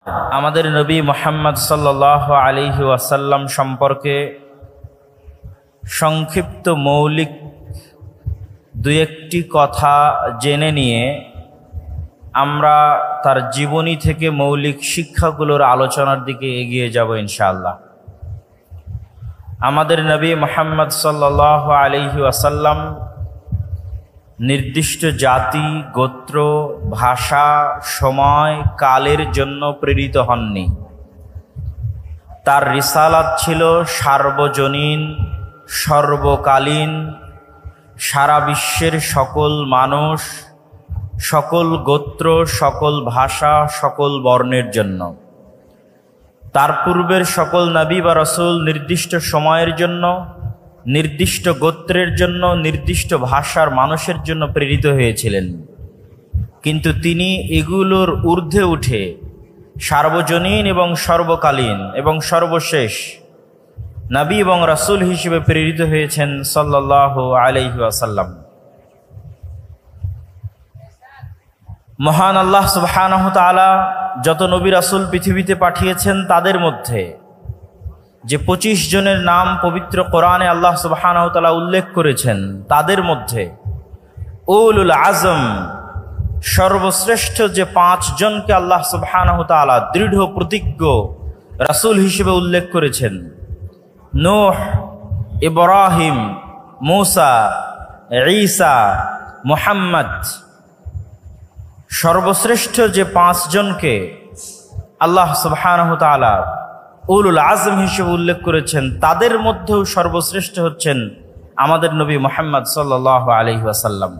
আমাদের নবী মুহাম্মদ সাল্লাল্লাহু আলাইহি ওয়াসাল্লাম সম্পর্কে সংক্ষিপ্ত মৌলিক দুই একটি কথা জেনে নিয়ে আমরা তার জীবনী থেকে মৌলিক শিক্ষাগুলোর আলোচনার দিকে এগিয়ে যাব ইনশাআল্লাহ। আমাদের নবী মুহাম্মদ সাল্লাল্লাহু আলাইহি ওয়াসাল্লাম নির্দিষ্ট জাতি, গোত্র, ভাষা, সময়, কালের জন্য প্রেরিত হননি। তার রিসালাত ছিল সার্বজনীন, সর্বকালীন, সারা বিশ্বের সকল মানুষ, সকল গোত্র, সকল ভাষা, সকল বর্ণের জন্য। তার পূর্বের সকল নবী বা রাসূল নির্দিষ্ট সময়ের জন্য, নির্দিষ্ট গোত্রের জন্য, নির্দিষ্ট ভাষার মানুষের জন্য প্রেরিত হয়েছিলেন। কিন্তু তিনি এগুলোর ঊর্ধ্বে উঠে সার্বজনীন এবং সর্বকালীন এবং সর্বশেষ নবী এবং রাসূল হিসেবে প্রেরিত হয়েছেন সাল্লাল্লাহু আলাইহি ওয়াসাল্লাম। মহান আল্লাহ সুবহানাহু ওয়া তাআলা যত নবী রাসূল পৃথিবীতে পাঠিয়েছেন তাদের মধ্যে যে 25 জনের নাম পবিত্র কোরআনে আল্লাহ সুবহানাহু ওয়া তাআলা উল্লেখ করেছেন, তাদের মধ্যে উলুল আজম সর্বশ্রেষ্ঠ যে 5 জনকে আল্লাহ সুবহানাহু ওয়া তাআলা দৃঢ় প্রতিজ্ঞ রাসূল হিসেবে উল্লেখ করেছেন, নূহ, ইব্রাহিম, মূসা, ঈসা, মুহাম্মদ, সর্বশ্রেষ্ঠ যে 5 জনকে আল্লাহ সুবহানাহু ওয়া তাআলা উলুল আজম হিসেবে উল্লেখ করেছেন, তাদের মধ্যেও সর্বশ্রেষ্ঠ হচ্ছেন আমাদের নবী মুহাম্মদ সাল্লাল্লাহু আলাইহি ওয়াসাল্লাম।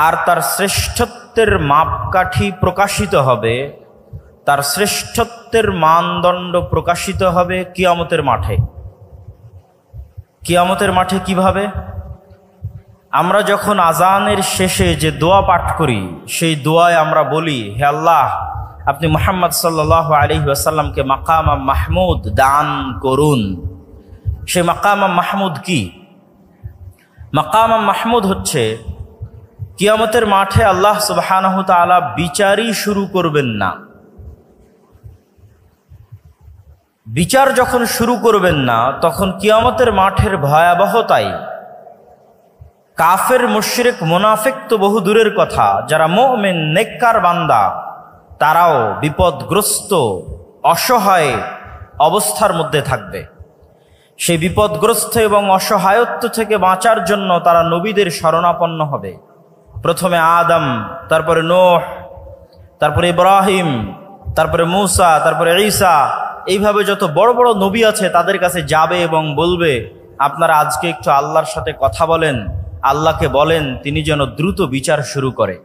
আর তার শ্রেষ্ঠত্বের মাপকাঠি প্রকাশিত হবে, তার শ্রেষ্ঠত্বের মানদণ্ড প্রকাশিত হবে কিয়ামতের মাঠে। কিয়ামতের মাঠে কিভাবে? আমরা যখন আজানের শেষে যে দোয়া পাঠ করি, সেই দোয়ায় আমরা বলি, হে আল্লাহ, আপনি মুহাম্মদ সাল্লাল্লাহু আলাইহি ওয়াসাল্লামকে মাকাম মাহমুদ দান করুন। সেই মাকাম মাহমুদ কি? মাকাম মাহমুদ হচ্ছে কিয়ামতের মাঠে আল্লাহ সুবহানাহু ওয়া তাআলা বিচারই শুরু করবেন না। বিচার যখন শুরু করবেন না, তখন কিয়ামতের মাঠের ভয়াবহতায় কাফের, মুশরিক, মুনাফিক তো বহু দূরের কথা, যারা মুমিন নেককার বান্দা তারাও বিপদগ্রস্ত, অসহায় অবস্থার মধ্যে থাকবে। সেই বিপদগ্রস্ত এবং অসহায়ত্ব থেকে বাঁচার জন্য তারা নবীদের শরণাপন্ন হবে। প্রথমে আদম, তারপরে নূহ, তারপরে ইব্রাহিম, তারপরে মূসা, তারপরে ঈসা, এইভাবে যত বড় বড় নবী আছে তাদের কাছে যাবে এবং বলবে, আপনারা আজকে একটু আল্লাহর সাথে কথা বলেন, আল্লাহকে বলেন তিনি যেন দ্রুত বিচার শুরু করে।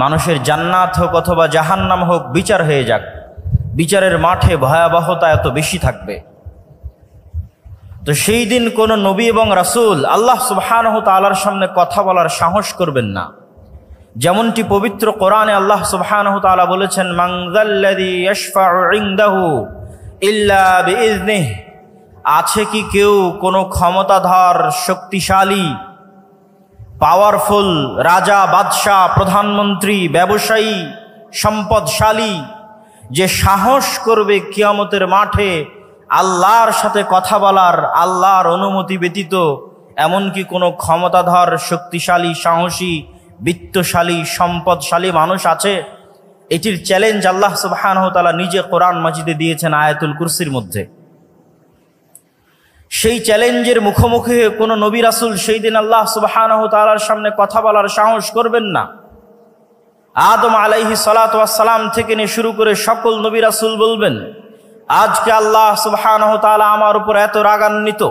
মানুষের জান্নাত হোক অথবা জাহান্নাম হোক, বিচার হয়ে যাক। বিচারের মাঠে ভয়াবহতা এত বেশি থাকবে। তো সেই দিন কোন নবী এবং রাসূল আল্লাহ সুবহানাহু ওয়া তাআলার সামনে কথা বলার সাহস করবেন না। যেমনটি পবিত্র কোরআনে আল্লাহ সুবহানাহু ওয়া তাআলা বলেছেন, মান যাল্লাযী ইয়াশফাউ ইনদাহু ইল্লা বিইজনিহি, আছে কি কেউ কোনো ক্ষমতাধর, শক্তিশালী, পাওয়ারফুল রাজা, বাদশাহ, প্রধানমন্ত্রী, ব্যবসায়ী, সম্পদশালী, যে সাহস করবে কিয়ামতের মাঠে আল্লাহর সাথে কথা বলার, আল্লাহর অনুমতি ব্যতীত? এমনকি কোনো ক্ষমতাধর, শক্তিশালী, সাহসী, বিত্তশালী, সম্পদশালী মানুষ আছে? এটির চ্যালেঞ্জ আল্লাহ সুবহানাহু ওয়া তাআলা নিজে কোরআন মাজিদে দিয়েছেন আয়াতুল কুরসির মধ্যে। সেই চ্যালেঞ্জের মুখোমুখি হয়ে কোনো নবী রাসূল সেই দিন আল্লাহ সুবহানাহু ওয়া তাআলার সামনে কথা বলার সাহস করবেন না। আদম আলাইহিস সালাতু ওয়াস সালাম থেকে নিয়ে শুরু করে সকল নবী রাসূল বলবেন, আজকে আল্লাহ সুবহানাহু ওয়া তাআলা আমার উপর এত রাগান্বিত,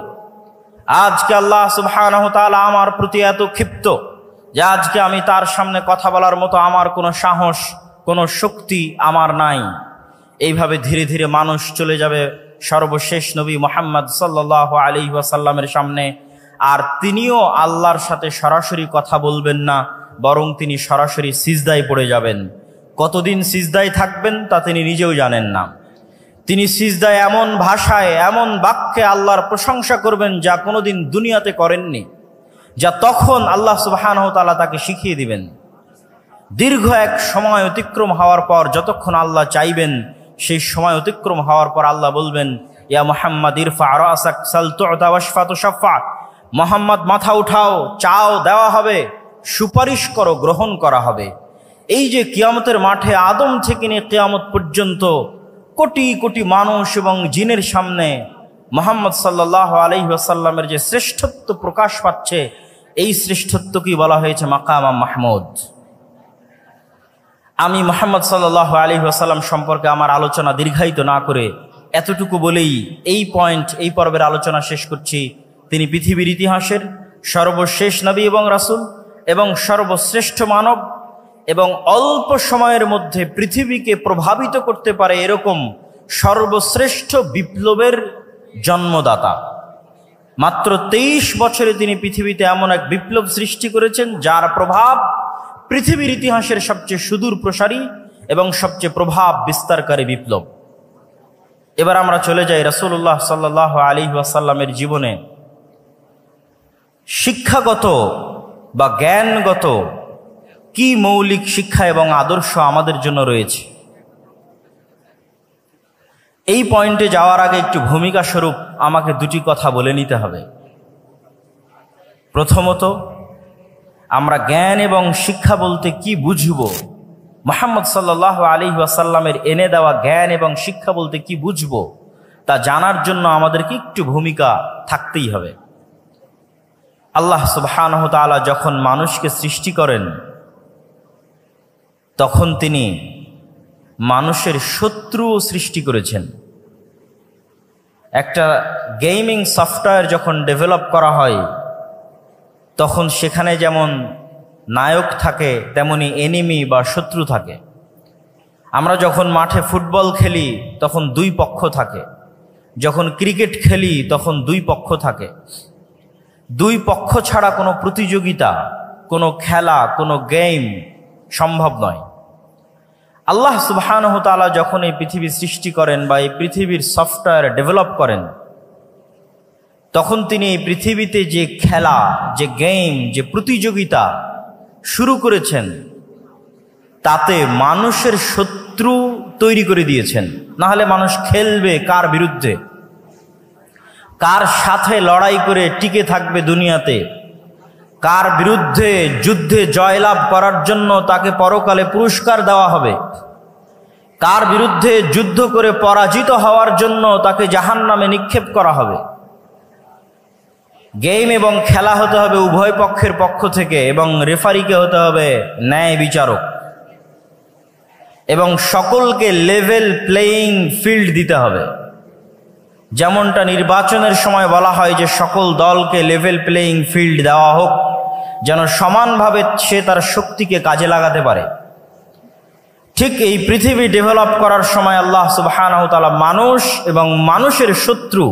আজকে আল্লাহ সুবহানাহু ওয়া তাআলা আমার প্রতি এত ক্ষিপ্ত যে আজকে আমি তার সামনে কথা বলার মতো আমার কোনো সাহস, কোনো শক্তি আমার নাই। এইভাবে ধীরে ধীরে মানুষ চলে যাবে সর্বশেষ নবী মুহাম্মদ সাল্লাল্লাহু আলাইহি ওয়াসাল্লামের সামনে। আর তিনিও আল্লাহর সাথে সরাসরি কথা বলবেন না, বরং তিনি সরাসরি সিজদায় পড়ে যাবেন। কতদিন সিজদায় থাকবেন তা তিনি নিজেও জানেন না। তিনি সিজদায় এমন ভাষায়, এমন বাক্যে আল্লাহর প্রশংসা করবেন যা কোনোদিন দুনিয়াতে করেননি, যা তখন আল্লাহ সুবহানাহু ওয়া তাআলা তাকে শিখিয়ে দিবেন। দীর্ঘ এক সময় অতিক্রম হওয়ার পর যতক্ষণ আল্লাহ চাইবেন সেই সময় অতিক্রম হওয়ার পর আল্লাহ বলবেন, ইয়া মুহাম্মদ ইরফা রাসাক সাল তু'তা ওয়াশফা তুশাফা, মুহাম্মদ মাথা উঠাও, চাও দেওয়া হবে, সুপারিশ করো গ্রহণ করা হবে। এই যে কিয়ামতের মাঠে আদম থেকে নিয়ে কিয়ামত পর্যন্ত কোটি কোটি মানুষ এবং জিনের সামনে মুহাম্মদ সাল্লাল্লাহু আলাইহি ওয়াসাল্লামের যে শ্রেষ্ঠত্ব প্রকাশ পাচ্ছে, এই শ্রেষ্ঠত্বকেই বলা হয়েছে মাকাম মাহমুদ। আমি মুহাম্মদ সাল্লাল্লাহু আলাইহি ওয়াসাল্লাম সম্পর্কে আমার আলোচনা দীর্ঘায়িত না করে এতটুকু বলেই এই পর্বের আলোচনা শেষ করছি। তিনি পৃথিবীর ইতিহাসের সর্বশেষ নবী এবং রাসূল এবং সর্বশ্রেষ্ঠ মানব, এবং অল্প সময়ের মধ্যে পৃথিবীকে প্রভাবিত করতে পারে এরকম সর্বশ্রেষ্ঠ বিপ্লবের জন্মদাতা। মাত্র 23 বছরে তিনি পৃথিবীতে এমন এক বিপ্লব সৃষ্টি করেছেন যার প্রভাব পৃথিবীর ইতিহাসের সবচেয়ে সুদূর প্রসারী এবং সবচেয়ে প্রভাব বিস্তারকারী বিপ্লব। এবার আমরা চলে যাই রাসূলুল্লাহ সাল্লাল্লাহু আলাইহি ওয়াসাল্লামের জীবনে শিক্ষাগত বা জ্ঞানগত কি মৌলিক শিক্ষা এবং আদর্শ আমাদের জন্য রয়েছে। এই পয়েন্টে যাওয়ার আগে একটু ভূমিকা স্বরূপ আমাকে দুটি কথা বলে নিতে হবে। প্রথমত, আমরা জ্ঞান এবং শিক্ষা বলতে কি বুঝব, মুহাম্মদ সাল্লাল্লাহু আলাইহি ওয়াসাল্লামের এনে দেওয়া জ্ঞান এবং শিক্ষা বলতে কি বুঝব, তা জানার জন্য আমাদেরকে একটু ভূমিকা থাকতেই হবে। আল্লাহ সুবহানাহু ওয়া তাআলা যখন মানুষকে সৃষ্টি করেন তখন তিনি মানুষের শত্রুও সৃষ্টি করেছেন। একটা গেমিং সফটওয়্যার যখন ডেভেলপ করা হয় তখন সেখানে যেমন নায়ক থাকে তেমনি এনিমি বা শত্রু থাকে। আমরা যখন মাঠে ফুটবল খেলি তখন দুই পক্ষ থাকে, যখন ক্রিকেট খেলি তখন দুই পক্ষ থাকে। দুই পক্ষ ছাড়া কোনো প্রতিযোগিতা, কোনো খেলা, কোনো গেম সম্ভব নয়। আল্লাহ সুবহানাহু ওয়া তাআলা যখন এই পৃথিবী সৃষ্টি করেন বা এই পৃথিবীর সফটওয়্যার ডেভেলপ করেন তখন তিনি এই পৃথিবীতে যে খেলা, যে গেম, যে প্রতিযোগিতা শুরু করেছেন তাতে মানুষের শত্রু তৈরি করে দিয়েছেন। না হলে মানুষ খেলবে কার বিরুদ্ধে, কার সাথে লড়াই করে টিকে থাকবে দুনিয়াতে, কার বিরুদ্ধে যুদ্ধে জয়লাভ করার জন্য তাকে পরকালে পুরস্কার দেওয়া হবে, কার বিরুদ্ধে যুদ্ধ করে পরাজিত হওয়ার জন্য তাকে জাহান্নামে নিক্ষেপ করা হবে। গেম এবং খেলা হতে হবে উভয় পক্ষের পক্ষ থেকে, এবং রেফারিকে হতে হবে ন্যায় বিচারক, এবং সকলকে লেভেল প্লেয়িং ফিল্ড দিতে হবে। যেমনটা নির্বাচনের সময় বলা হয় যে সকল দলকে লেভেল প্লেয়িং ফিল্ড দেওয়া হোক যেন সমানভাবে সে তার শক্তিকে কাজে লাগাতে পারে। ঠিক এই পৃথিবী ডেভেলপ করার সময় আল্লাহ সুবহানাহু ওয়া তাআলা মানুষ এবং মানুষের শত্রু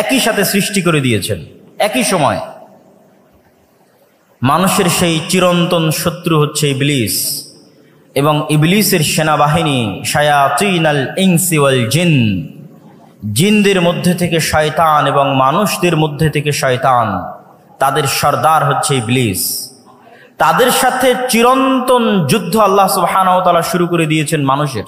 একই সাথে সৃষ্টি করে দিয়েছেন। একই সময় মানুষের সেই চিরন্তন শত্রু হচ্ছে ইবলিস, এবং ইবলিসের সেনাবাহিনী শায়াতিনাল ইনসি ওয়াল জিন, জিনদের মধ্যে থেকে শয়তান এবং মানুষদের মধ্যে থেকে শয়তান, তাদের সর্দার হচ্ছে ইবলিস। তাদের সাথে চিরন্তন যুদ্ধ আল্লাহ সুবহানাহু ওয়া তাআলা শুরু করে দিয়েছেন মানুষের।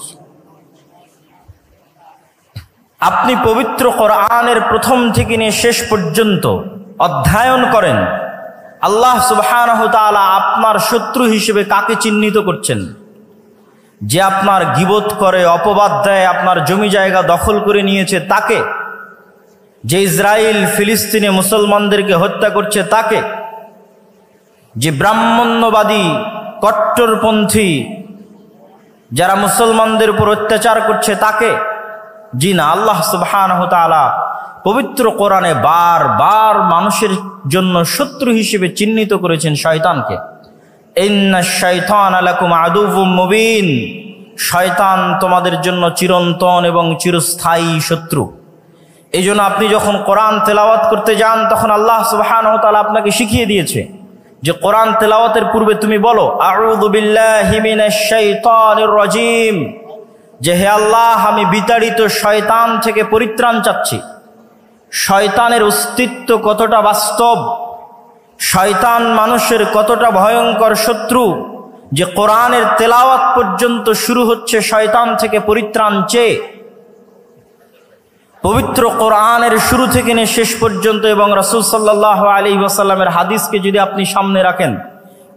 আপনি পবিত্র কোরআনের প্রথম থেকে নিয়ে শেষ পর্যন্ত অধ্যয়ন করেন, আল্লাহ সুবহানাহু ওয়া তাআলা আপনার শত্রু হিসেবে কাকে চিহ্নিত করছেন। যে আপনার গীবত করে, অপবাদ দেয়, আপনার জমি জায়গা দখল করে নিয়েছে তাকে, যে ইসরায়েল ফিলিস্তিনে মুসলমানদেরকে হত্যা করছে তাকে, যে ব্রাহ্মণ্যবাদী কট্টরপন্থী যারা মুসলমানদের উপর অত্যাচার করছে তাকে। জি না, আল্লাহ সুবহানাহু ওয়া তাআলা পবিত্র কোরআনে বারবার মানুষের জন্য শত্রু হিসেবে চিহ্নিত করেছেন শয়তানকে। ইন্নাশ শাইতানা লাকুম আদুউম মুবিন, শয়তান তোমাদের জন্য চিরন্তন এবং চিরস্থায়ী শত্রু। এই জন্য আপনি যখন কোরআন তেলাওয়াত করতে যান তখন আল্লাহ সুবহানাহু ওয়া তাআলা আপনাকে শিখিয়ে দিয়েছে যে কোরআন তেলাওয়াতের পূর্বে তুমি বলো আউযু বিল্লাহি মিনাশ শাইতানির রাজিম, যে হে আল্লাহ আমি বিতাড়িত শয়তান থেকে পরিত্রাণ চাচ্ছি। শয়তানের অস্তিত্ব কতটা বাস্তব, শয়তান মানুষের কতটা ভয়ঙ্কর শত্রু, যে কোরআনের তেলাওয়াত পর্যন্ত শুরু হচ্ছে শয়তান থেকে পরিত্রাণ চেয়ে। পবিত্র কোরআনের শুরু থেকে নিয়ে শেষ পর্যন্ত এবং রাসূল সাল্লাল্লাহু আলাইহি ওয়াসাল্লামের হাদিসকে যদি আপনি সামনে রাখেন,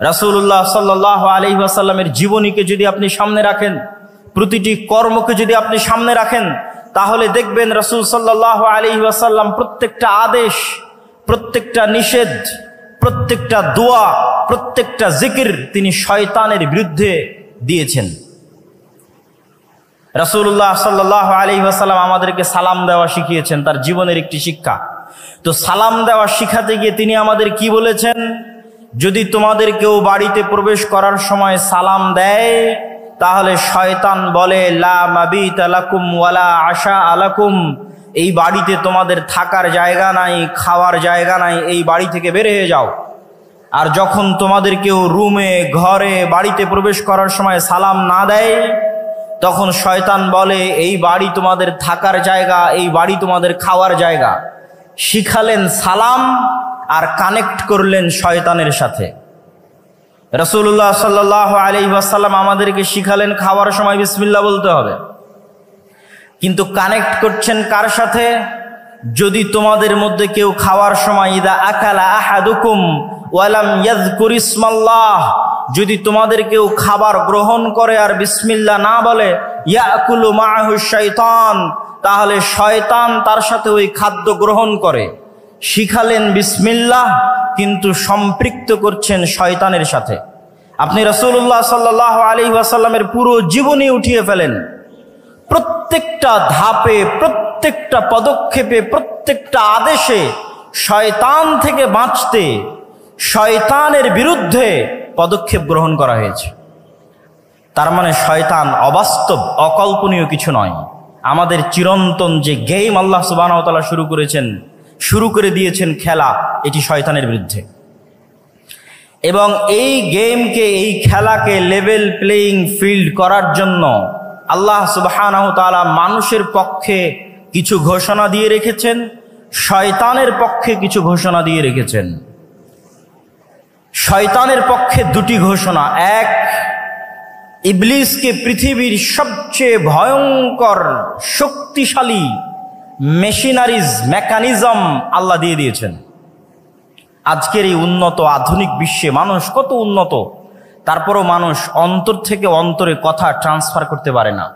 রাসূলুল্লাহ সাল্লাল্লাহু আলাইহি ওয়াসাল্লামের জীবনীকে যদি আপনি সামনে রাখেন, প্রতিটি কর্মকে যদি আপনি সামনে রাখেন, তাহলে দেখবেন রাসূল সাল্লাল্লাহু আলাইহি ওয়াসাল্লাম প্রত্যেকটা আদেশ, প্রত্যেকটা নিষেধ, প্রত্যেকটা দোয়া, প্রত্যেকটা জিকির তিনি শয়তানের বিরুদ্ধে দিয়েছেন। রাসূলুল্লাহ সাল্লাল্লাহু আলাইহি ওয়াসাল্লাম আমাদেরকে সালাম দেওয়া শিখিয়েছেন, তার জীবনের একটি শিক্ষা। তো সালাম দেওয়া শিখাতে গিয়ে তিনি আমাদের কি বলেছেন? যদি তোমাদের কেউ বাড়িতে প্রবেশ করার সময় সালাম দেয়, তাহলে শয়তান বলে লা মাবিতা লাকুম ওয়ালা আশা আলাকুম, এই বাড়িতে তোমাদের থাকার জায়গা নাই, খাওয়ার জায়গা নাই, এই বাড়ি থেকে বের হয়ে যাও। আর যখন তোমাদের কেউ রুমে, ঘরে, বাড়িতে প্রবেশ করার সময় সালাম না দেয়, তখন শয়তান বলে এই বাড়ি তোমাদের থাকার জায়গা, এই বাড়ি তোমাদের খাওয়ার জায়গা। শিখালেন সালাম আর কানেক্ট করলেন শয়তানের সাথে। রাসূলুল্লাহ সাল্লাল্লাহু আলাইহি ওয়াসাল্লাম আমাদেরকে শিখালেন খাওয়ার সময় বিসমিল্লাহ বলতে হবে, কিন্তু কানেক্ট করছেন কার সাথে? যদি তোমাদের মধ্যে কেউ খাওয়ার সময় ইদা আকালা আহাদুকুম ওয়ালাম ইয়াযকুর ইসমাল্লাহ, যদি তোমাদের কেউ খাবার গ্রহণ করে আর বিসমিল্লাহ না বলে, ইয়াকুলু মাআহু শাইতান, তাহলে শয়তান তার সাথে ওই খাদ্য গ্রহণ করে। শিখালেন বিসমিল্লাহ, কিন্তু সম্পৃক্ত করছেন শয়তানের সাথে। আপনি রাসূলুল্লাহ সাল্লাল্লাহু আলাইহি ওয়াসাল্লামের পুরো জীবনী উঠিয়ে ফেলেন, প্রত্যেকটা ধাপে, প্রত্যেকটা পদক্ষেপে, প্রত্যেকটা আদেশে শয়তান থেকে বাঁচতে, শয়তানের বিরুদ্ধে পদক্ষেপ গ্রহণ করা হয়েছে। তার মানে শয়তান অবাস্তব, অকল্পনীয় কিছু নয়। আমাদের চিরন্তন যে গেম আল্লাহ সুবহানাহু ওয়া তাআলা শুরু করে দিয়েছেন খেলা, এটি শয়তানের বিরুদ্ধে। এবং এই গেমকে, এই খেলাকে লেভেল প্লেয়িং ফিল্ড করার জন্য আল্লাহ সুবহানাহু ওয়া তাআলা মানুষের পক্ষে কিছু ঘোষণা দিয়ে রেখেছেন, শয়তানের পক্ষে কিছু ঘোষণা দিয়ে রেখেছেন। শয়তানের পক্ষে দুটি ঘোষণা। এক, ইবলিসকে পৃথিবীর সবচেয়ে ভয়ঙ্কর শক্তিশালী মেকানিজম আল্লাহ দিয়ে দিয়েছেন। আজকের এই উন্নত আধুনিক বিশ্বে মানুষ কত উন্নত, তারপরও মানুষ অন্তর থেকে অন্তরে কথা ট্রান্সফার করতে পারে না।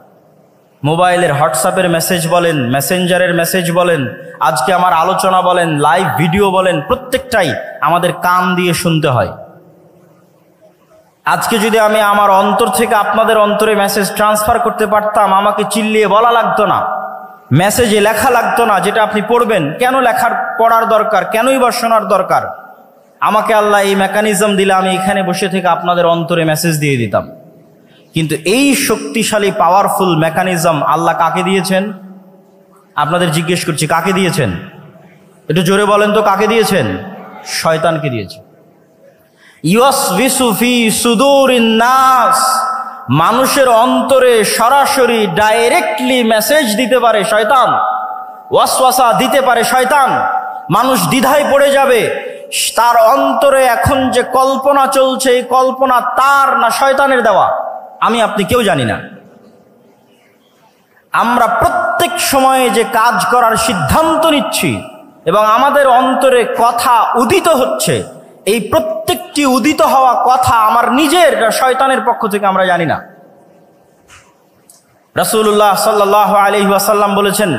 মোবাইলের হোয়াটসঅ্যাপের মেসেজ বলেন, মেসেঞ্জারের মেসেজ বলেন, আজকে আমার আলোচনা বলেন, লাইভ ভিডিও বলেন, প্রত্যেকটাই আমাদের কান দিয়ে শুনতে হয়। আজকে যদি আমি আমার অন্তর থেকে আপনাদের অন্তরে মেসেজ ট্রান্সফার করতে পারতাম, আমাকে চিল্লিয়ে বলা লাগতো না, মেসেজে লেখা লাগতো না যেটা আপনি পড়বেন। কেন পড়ার দরকার? কেনই বা শোনার দরকার? আমাকে আল্লাহ এই মেকানিজম দিলে আমি এখানে বসে থেকে আপনাদের অন্তরে মেসেজ দিয়ে দিতাম। কিন্তু এই শক্তিশালী পাওয়ারফুল মেকানিজম আল্লাহ কাকে দিয়েছেন? আপনাদের জিজ্ঞেস করছি, কাকে দিয়েছেন? একটু জোরে বলেন তো, কাকে দিয়েছেন? শয়তানকে দিয়েছেন। ইউসবিসু ফি সুদুরিন নাস, মানুষের অন্তরে সরাসরি ডাইরেক্টলি মেসেজ দিতে পারে শয়তান, ওয়াসওয়াসা দিতে পারে শয়তান। মানুষ দ্বিধায় পড়ে যাবে, তার অন্তরে এখন যে কল্পনা চলছে, এই কল্পনা তার না শয়তানের দেওয়া, আমি আপনি কেউ জানি না। আমরা প্রত্যেক সময়ে যে কাজ করার সিদ্ধান্ত নিচ্ছি এবং আমাদের অন্তরে কথা উদিত হচ্ছে, এই প্রত্যেকটি উদিত হওয়া কথা আমার নিজের না শয়তানের পক্ষ থেকে আমরা জানি না। রাসূলুল্লাহ সাল্লাল্লাহু আলাইহি ওয়াসাল্লাম বলেছেন,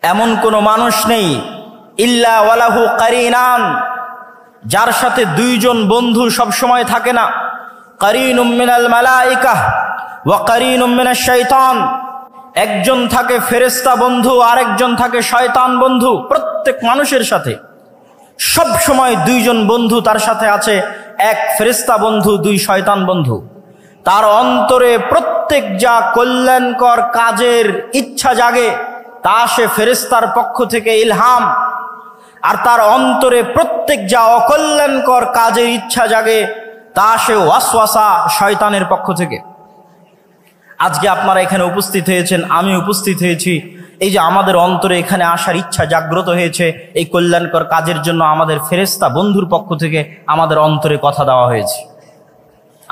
এমন কোনো মানুষ নেই ইল্লা ওয়ালাহু কারিনান, যার সাথে দুইজন বন্ধু সব সময় থাকে না। কারিনুম মিনাল মালাইকাহ ওয়া কারিনুম মিনাশ শাইতান, একজন থাকে ফেরেশতা বন্ধু, আরেকজন থাকে শয়তান বন্ধু। প্রত্যেক মানুষের সাথে সব সময় দুইজন বন্ধু তার সাথে আছে, এক ফেরেশতা বন্ধু, দুই শয়তান বন্ধু। তার অন্তরে প্রত্যেক যা কল্যাণকর কাজের ইচ্ছা জাগে তা সে ফেরেশতার পক্ষ থেকে ইলহাম, আর তার অন্তরে প্রত্যেক যা অকল্যাণকর কাজের ইচ্ছা জাগে তা সে ওয়াসওয়াসা, শয়তানের পক্ষ থেকে। আজকে আপনারা এখানে উপস্থিত হয়েছেন, আমি উপস্থিত হয়েছি, এই যে আমাদের অন্তরে এখানে আসার ইচ্ছা জাগ্রত হয়েছে, এই কল্যাণকর কাজের জন্য আমাদের ফেরেশতা বন্ধুর পক্ষ থেকে আমাদের অন্তরে কথা দেওয়া হয়েছে।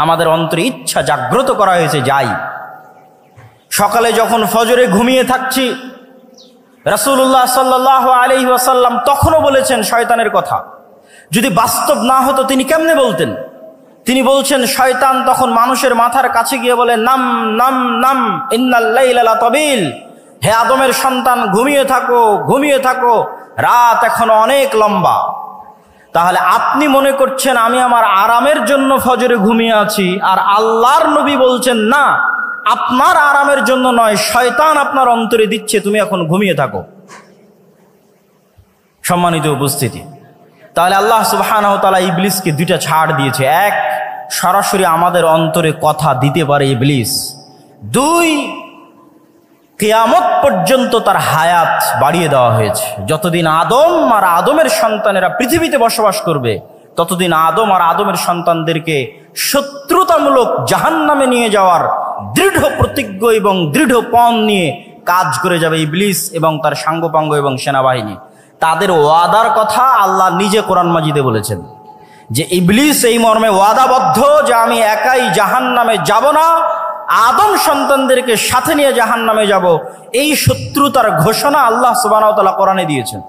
আমাদের অন্তরে ইচ্ছা জাগ্রত করা হয়েছে যাই। সকালে যখন ফজরে ঘুমিয়ে থাকছি, রাসূলুল্লাহ সাল্লাল্লাহু আলাইহি ওয়াসাল্লাম তখনও বলেছেন শয়তানের কথা। যদি বাস্তব না হতো তিনি কেমনে বলতেন? তিনি বলছেন শয়তান তখন মানুষের মাথার কাছে গিয়ে বলে, নাম নাম নাম ইন্নাল লাইলা লাতাবিল, হে আদমের সন্তান ঘুমিয়ে থাকো, ঘুমিয়ে থাকো, রাত এখনো অনেক লম্বা। তাহলে আপনি মনে করছেন আমি আমার আরামের জন্য ফজরে ঘুমিয়ে আছি, আর আল্লাহর নবী বলছেন না, আপনার আরামের জন্য নয়, শয়তান আপনার অন্তরে দিচ্ছে তুমি এখন ঘুমিয়ে থাকো। সম্মানিত উপস্থিতি, তাহলে আল্লাহ সুবহানাহু ওয়া তাআলা ইবলিসকে দুইটা ছাড় দিয়েছে। এক, সরাসরি আমাদের অন্তরে কথা দিতে পারে ইবলিস। দুই, কিয়ামত পর্যন্ত তার হায়াত বাড়িয়ে দেওয়া হয়েছে। যতদিন আদম আর আদমের সন্তানেরা পৃথিবীতে বসবাস করবে, ততদিন আদম আর আদমের সন্তানদেরকে শত্রুতামূলক জাহান্নামে নিয়ে যাওয়ার দৃঢ় প্রতিজ্ঞ এবং দৃঢ় পণ নিয়ে কাজ করে যাবে ইবলিস এবং তার সাঙ্গপাঙ্গ এবং সেনাবাহিনী। তাদের ওয়াদার কথা আল্লাহ নিজে কোরআন মাজিদে বলেছেন যে ইবলিস এই মর্মে ওয়াদাবদ্ধ যে আমি একাই জাহান্নামে যাব না, আদম সন্তানদেরকে সাথে নিয়ে জাহান্নামে যাব। এই শত্রুতার ঘোষণা আল্লাহ সুবহানাহু ওয়া তাআলা কোরআনে দিয়েছেন।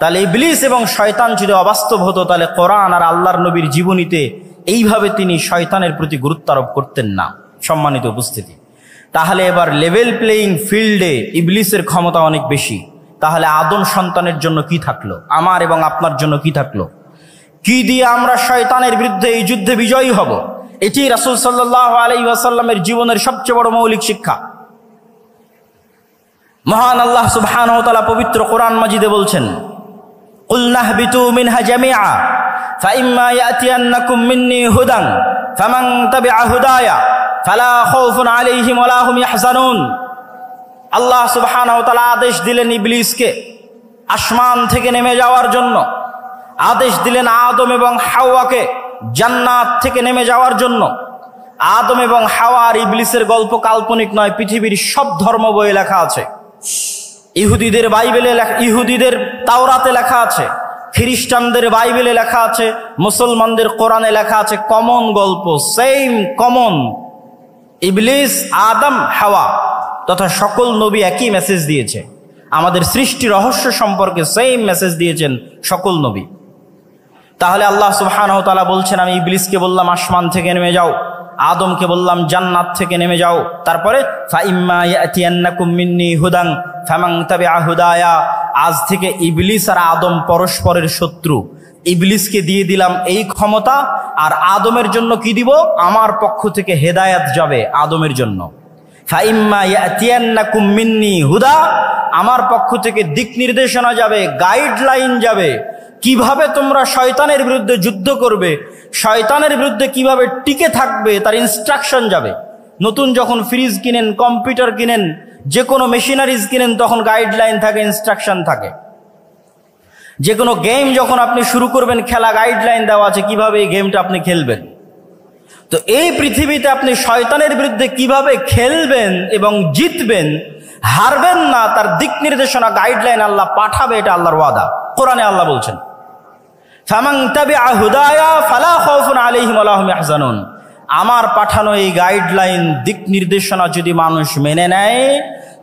তাহলে ইবলিস এবং শয়তান যদি অবাস্তব হতো, তাহলে কোরআন আর আল্লাহর নবীর জীবনীতে এইভাবে তিনি শয়তানের প্রতি গুরুত্ব আরোপ করতেন না। সম্মানিত উপস্থিতি, তাহলে এবার লেভেল প্লেয়িং ফিল্ডে ইবলিসের ক্ষমতা অনেক বেশি। তাহলে আদম সন্তানের জন্য কি থাকলো, আমার এবং আপনার জন্য কি থাকলো? কি দিয়ে আমরা শয়তানের বিরুদ্ধে এই যুদ্ধে বিজয়ী হব? এটি রাসূল সাল্লাল্লাহু আলাইহি ওয়াসাল্লামের জীবনের সবচেয়ে বড় মৌলিক শিক্ষা। মহান আল্লাহ সুবহানাহু ওয়া তাআলা পবিত্র কোরআন মাজিদে বলছেন, কুল নাহবিতু মিনহা জামিআ ফাইম্মা ইয়াতিয়ান্নাকুম মিন্নী হুদান ফামান তাবিআ হুদায়া ফালা খাউফুন আলাইহিম ওয়ালা হুম ইয়াহজানুন। আল্লাহ সুবহানাহু ওয়া তাআলা আদেশ দিলেন ইবলিসকে আসমান থেকে নেমে যাওয়ার জন্য, আদেশ দিলেন আদম এবং হাওয়াকে জান্নাত থেকে নেমে যাওয়ার জন্য। আদম এবং হাওয়া আর ইবলিসের গল্প কাল্পনিক নয়, পৃথিবীর সব ধর্ম বইয়ে লেখা আছে। ইহুদিদের বাইবেলে, ইহুদিদের তাওরাতে লেখা আছে, খ্রিস্টানদের বাইবেলে লেখা আছে, মুসলমানদের কোরআনে লেখা আছে। কমন গল্প, সেম কমন। ইবলিস, আদম, হাওয়া তথা সকল নবী একই মেসেজ দিয়েছে। আমাদের সৃষ্টি রহস্য সম্পর্কে সেম মেসেজ দিয়েছেন সকল নবী। তাহলে আল্লাহ সুবহানাহু ওয়া তাআলা বলছেন আমি ইবলিসকে বললাম আসমান থেকে নেমে যাও, আদমকে বললাম জান্নাত থেকে নেমে যাও। তারপরে ফাইম্মা ইয়াতিয়ান্নাকুম মিন্নী হুদান ফামান তাবিআ হুদায়া, আজ থেকে ইবলিস আর আদম পরস্পরের শত্রু। ইবলিসকে দিয়ে দিলাম এই ক্ষমতা, আর আদমের জন্য কি দিব? আমার পক্ষ থেকে হেদায়েত যাবে আদমের জন্য। ফাইম্মা ইয়াতিয়ান্নাকুম মিন্নী হুদা, আমার পক্ষ থেকে দিক নির্দেশনা যাবে, গাইডলাইন যাবে, কিভাবে তোমরা শয়তানের বিরুদ্ধে যুদ্ধ করবে, শয়তানের বিরুদ্ধে কিভাবে টিকে থাকবে তার ইনস্ট্রাকশন যাবে। নতুন যখন ফ্রিজ কিনেন, কম্পিউটার কিনেন, যে কোনো মেশিনারিজ কিনেন, তখন গাইডলাইন থাকে, ইনস্ট্রাকশন থাকে। যে কোনো গেম যখন আপনি শুরু করবেন খেলা, গাইডলাইন দেওয়া আছে কিভাবে এই গেমটা আপনি খেলবেন। তো এই পৃথিবীতে আপনি শয়তানের বিরুদ্ধে কিভাবে খেলবেন এবং জিতবেন, হারবেন না, তার দিক নির্দেশনা, গাইডলাইন আল্লাহ পাঠাবে। এটা আল্লাহর ওয়াদা। কোরআনে আল্লাহ বলছেন ফামান তাবিআ হুদায়া ফালা খাউফুন আলাইহিম ওয়ালা হুম ইয়াহজানুন। আমার পাঠানো এই গাইডলাইন, দিক নির্দেশনা যদি মানুষ মেনে নেয়,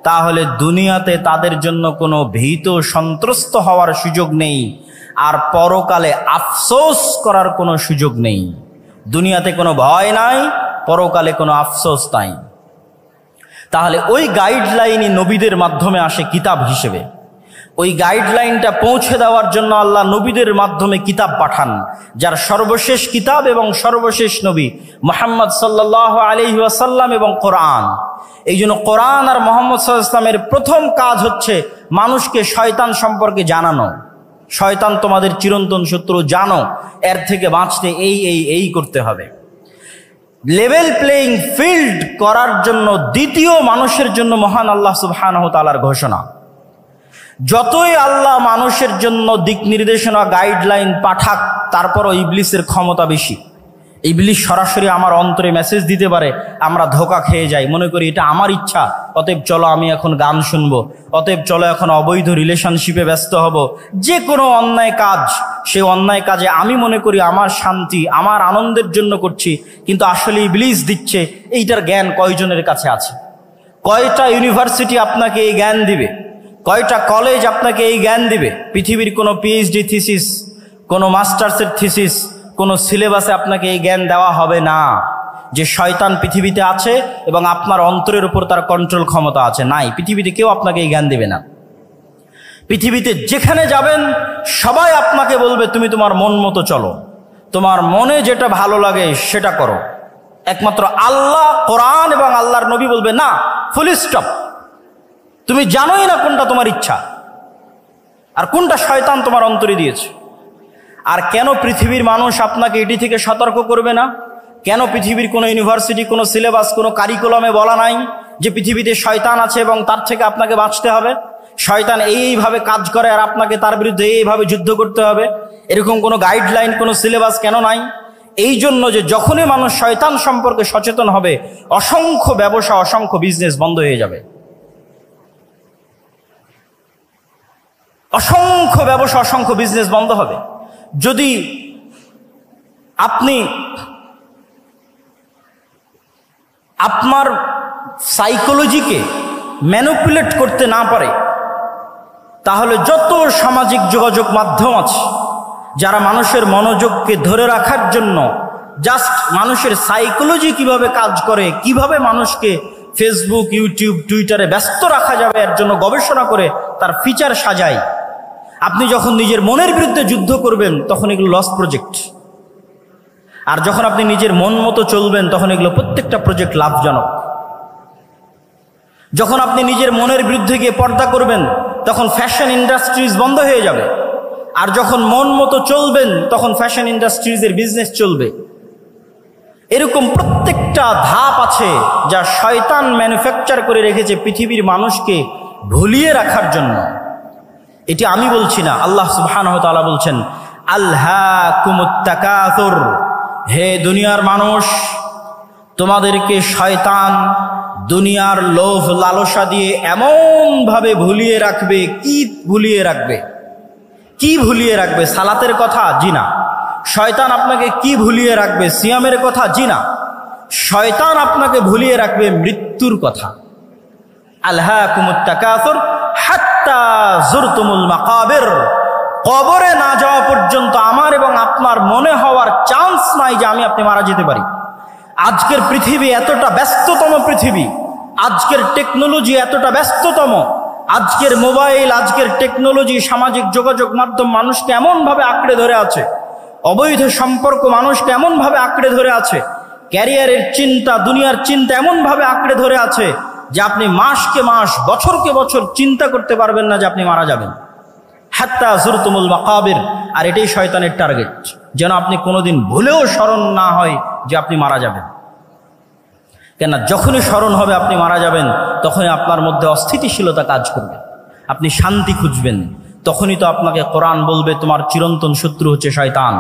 তাহলে দুনিয়াতে তাদের জন্য কোনো ভীত সন্ত্রস্ত হওয়ার সুযোগ নেই, আর পরকালে আফসোস করার কোনো সুযোগ নেই। দুনিয়াতে কোনো ভয় নাই, পরকালে কোনো আফসোস নাই। তাহলে ওই গাইডলাইনই নবীদের মাধ্যমে আসে কিতাব হিসেবে। ওই গাইডলাইনটা পৌঁছে দেওয়ার জন্য আল্লাহ নবীদের মাধ্যমে কিতাব পাঠান, যার সর্বশেষ কিতাব এবং সর্বশেষ নবী মুহাম্মদ সাল্লাল্লাহু আলাইহি ওয়াসাল্লাম এবং কোরআন। এই জন্য কোরআন আর মুহাম্মদ সাল্লাল্লাহু আলাইহি ওয়াসাল্লামের প্রথম কাজ হচ্ছে মানুষকে শয়তান সম্পর্কে জানানো। শয়তান তোমাদের চিরন্তন শত্রু, জানো, এর থেকে বাঁচতে এই এই এই করতে হবে। লেভেল প্লেইং ফিল্ড করার জন্য দ্বিতীয় মানুষের জন্য মহান আল্লাহ সুবহানাহু ওয়া তাআলার ঘোষণা। যতই আল্লাহ মানুষের জন্য দিক নির্দেশনা, গাইডলাইন পাঠাক, তারপরও ইবলিসের ক্ষমতা বেশি। ইবলিশ সরাসরি আমার অন্তরে মেসেজ দিতে পারে, আমরা ধোঁকা খেয়ে যাই, মনে করি এটা আমার ইচ্ছা, অতএব চলো আমি এখন গান শুনবো, অতএব চলো এখন অবৈধ রিলেশনশিপে ব্যস্ত হব। যে কোনো অন্যায় কাজ, সেই অন্যায় কাজে আমি মনে করি আমার শান্তি, আমার আনন্দের জন্য করছি, কিন্তু আসলে ইবলিশ দিচ্ছে। এইটার জ্ঞান কয়জনের কাছে আছে? কয়টা ইউনিভার্সিটি আপনাকে এই জ্ঞান দিবে? কয়টা কলেজ আপনাকে এই জ্ঞান দিবে? পৃথিবীর কোনো পিএইচডি থিসিস, কোনো মাস্টার্সের থিসিস, কোনো সিলেবাসে আপনাকে এই জ্ঞান দেওয়া হবে না যে শয়তান পৃথিবীতে আছে এবং আপনার অন্তরের উপর তার কন্ট্রোল ক্ষমতা আছে। নাই, পৃথিবীতে কেউ আপনাকে এই জ্ঞান দেবে না। পৃথিবীতে যেখানে যাবেন সবাই আপনাকে বলবে তুমি তোমার মন মতো চলো, তোমার মনে যেটা ভালো লাগে সেটা করো। একমাত্র আল্লাহ, কোরআন এবং আল্লাহর নবী বলবে না, ফুল স্টপ। তুমি জানোই না কোনটা তোমার ইচ্ছা আর কোনটা শয়তান তোমার অন্তরে দিয়েছে। আর কেন পৃথিবীর মানুষ আপনাকে এটি থেকে সতর্ক করবে না? কেন পৃথিবীর কোনো ইউনিভার্সিটি, কোনো সিলেবাস, কোনো কারিকুলামে বলা নাই যে পৃথিবীতে শয়তান আছে এবং তার থেকে আপনাকে বাঁচতে হবে? শয়তান এইভাবে কাজ করে আর আপনাকে তার বিরুদ্ধে এইভাবে যুদ্ধ করতে হবে, এরকম কোনো গাইডলাইন, কোনো সিলেবাস কেন নাই? এই জন্য যে যখনই মানুষ শয়তান সম্পর্কে সচেতন হবে, অসংখ্য ব্যবসা, অসংখ্য বিজনেস বন্ধ হয়ে যাবে। অসংখ্য ব্যবসা, অসংখ্য বিজনেস বন্ধ হবে। যদি আপনি আপনার সাইকোলজিকে ম্যানিপুলেট করতে না পারে, তাহলে যত সামাজিক যোগাযোগ মাধ্যম আছে যারা মানুষের মনোযোগকে ধরে রাখার জন্য জাস্ট মানুষের সাইকোলজি কিভাবে কাজ করে, কিভাবে মানুষকে ফেসবুক, ইউটিউব, টুইটারে ব্যস্ত রাখা যাবে এর জন্য গবেষণা করে তার ফিচার সাজায়, আপনি যখন নিজের মনের বিরুদ্ধে যুদ্ধ করবেন তখন এগুলো লস প্রজেক্ট। আর যখন আপনি নিজের মন মতো চলবেন তখন এগুলো প্রত্যেকটা প্রজেক্ট লাভজনক। যখন আপনি নিজের মনের বিরুদ্ধে গিয়ে পর্দা করবেন তখন ফ্যাশন ইন্ডাস্ট্রিজ বন্ধ হয়ে যাবে। আর যখন মন মতো চলবেন তখন ফ্যাশন ইন্ডাস্ট্রিজের বিজনেস চলবে। এরকম প্রত্যেকটা ধাপ আছে যা শয়তান ম্যানুফ্যাকচার করে রেখেছে পৃথিবীর মানুষকে ভুলিয়ে রাখার জন্য। এটি আমি বলছি না, আল্লাহ সুবহানাহু ওয়া তাআলা বলছেন, আলহাকুমুত তাকাসুর, হে দুনিয়ার মানুষ, তোমাদেরকে শয়তান দুনিয়ার লোভ লালসা দিয়ে এমন ভাবে ভুলিয়ে রাখবে। কি ভুলিয়ে রাখবে? কি ভুলিয়ে রাখবে? সালাতের কথা? জি না। শয়তান আপনাকে কি ভুলিয়ে রাখবে? সিয়ামের কথা? জি না। শয়তান আপনাকে ভুলিয়ে রাখবে মৃত্যুর কথা। আলহাকুমুত তাকাসুর হাত্তা যুরতুমুল মাকাবির, কবরে না যাওয়া পর্যন্ত আমার এবং আপনার মনে হওয়ার চান্স নাই যে আমি আপনি মারা যেতে পারি। আজকের পৃথিবী এতটা ব্যস্ততম পৃথিবী, আজকের টেকনোলজি এতটা ব্যস্ততম, আজকের মোবাইল, আজকের টেকনোলজি, সামাজিক যোগাযোগ মাধ্যম মানুষকে এমনভাবে আঁকড়ে ধরে আছে, অবৈধ সম্পর্ক মানুষকে এমনভাবে আঁকড়ে ধরে আছে, ক্যারিয়ারের চিন্তা, দুনিয়ার চিন্তা এমনভাবে আঁকড়ে ধরে আছে যে আপনি মাসকে মাস, বছরকে বছর চিন্তা করতে পারবেন না যে আপনি মারা যাবেন। হাত্তা যুরতুমুল মাকাবির। আর এটাই শয়তানের টার্গেট, যেন আপনি কোনোদিন ভুলেও স্মরণ না হয় যে আপনি মারা যাবেন। কেন? যখনই স্মরণ হবে আপনি মারা যাবেন তখনই আপনার মধ্যে অস্থিতিশীলতা কাজ করবে, আপনি শান্তি খুঁজবেন। তখনই তো আপনাকে কোরআন বলবে তোমার চিরন্তন শত্রু হচ্ছে শয়তান।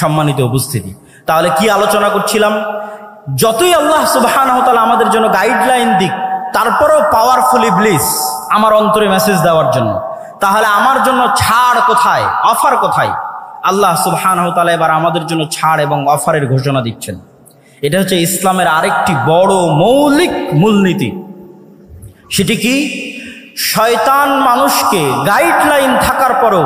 সম্মানিত উপস্থিতি, তাহলে কি আলোচনা করছিলাম? যতই আল্লাহ সুবহানাহু ওয়া তাআলা আমাদের জন্য গাইডলাইন দিক, তারপরেও পাওয়ারফুল ইবলিস আমার অন্তরে মেসেজ দেওয়ার জন্য। তাহলে আমার জন্য ছাড় কোথায়, অফার কোথায়? আল্লাহ সুবহানাহু ওয়া তাআলা এবার আমাদের জন্য ছাড় এবং অফারের ঘোষণা দিচ্ছেন। এটা হচ্ছে ইসলামের আরেকটি বড় মৌলিক মূলনীতি। সেটি কি? শয়তান মানুষকে গাইডলাইন থাকার পরও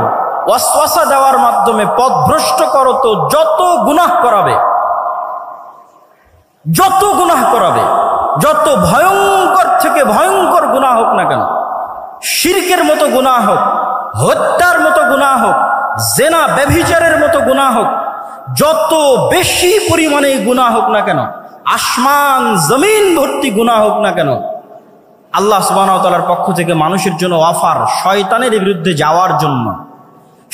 ওয়াসওয়াসা দেওয়ার মাধ্যমে পথভ্রষ্ট করত যত গুনাহ করাবে, যত গুনাহ করাবে, যত ভয়ঙ্কর থেকে ভয়ঙ্কর গুনাহ হোক না কেন, শিরকের মতো গুনাহ হোক, হত্যার মতো গুনাহ হোক, জেনা ব্যভিচারের মতো গুনাহ হোক, যত বেশি পরিমাণে গুনাহ হোক না কেন, আসমান জমিন ভর্তি গুনাহ হোক না কেন, আল্লাহ সুবহানাহু ওয়া তাআলার পক্ষ থেকে মানুষের জন্য অফার শয়তানের বিরুদ্ধে যাওয়ার জন্য,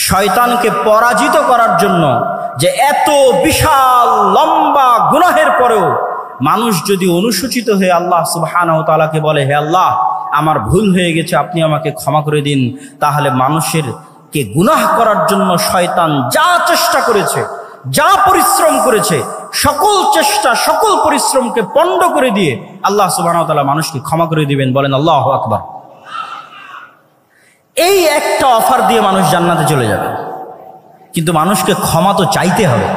শয়তানকে পরাজিত করার জন্য। যে এত বিশাল লম্বা গুনাহের পরেও মানুষ যদি অনুসূচিত হয়ে আল্লাহ সুবহানাহু ওয়া তাআলাকে বলে, হে আল্লাহ আমার ভুল হয়ে গেছে, আপনি আমাকে ক্ষমা করে দিন, তাহলে মানুষের কে গুনাহ করার জন্য শয়তান যা চেষ্টা করেছে, যা পরিশ্রম করেছে, সকল চেষ্টা সকল পরিশ্রমকে পণ্ড করে দিয়ে আল্লাহ সুবহানাহু ওয়া তাআলা মানুষকে ক্ষমা করে দিবেন। বলেন আল্লাহু আকবার। এই একটা অফার দিয়ে মানুষ জান্নাতে চলে যাবে, কিন্তু মানুষকে ক্ষমা তো চাইতে হবে।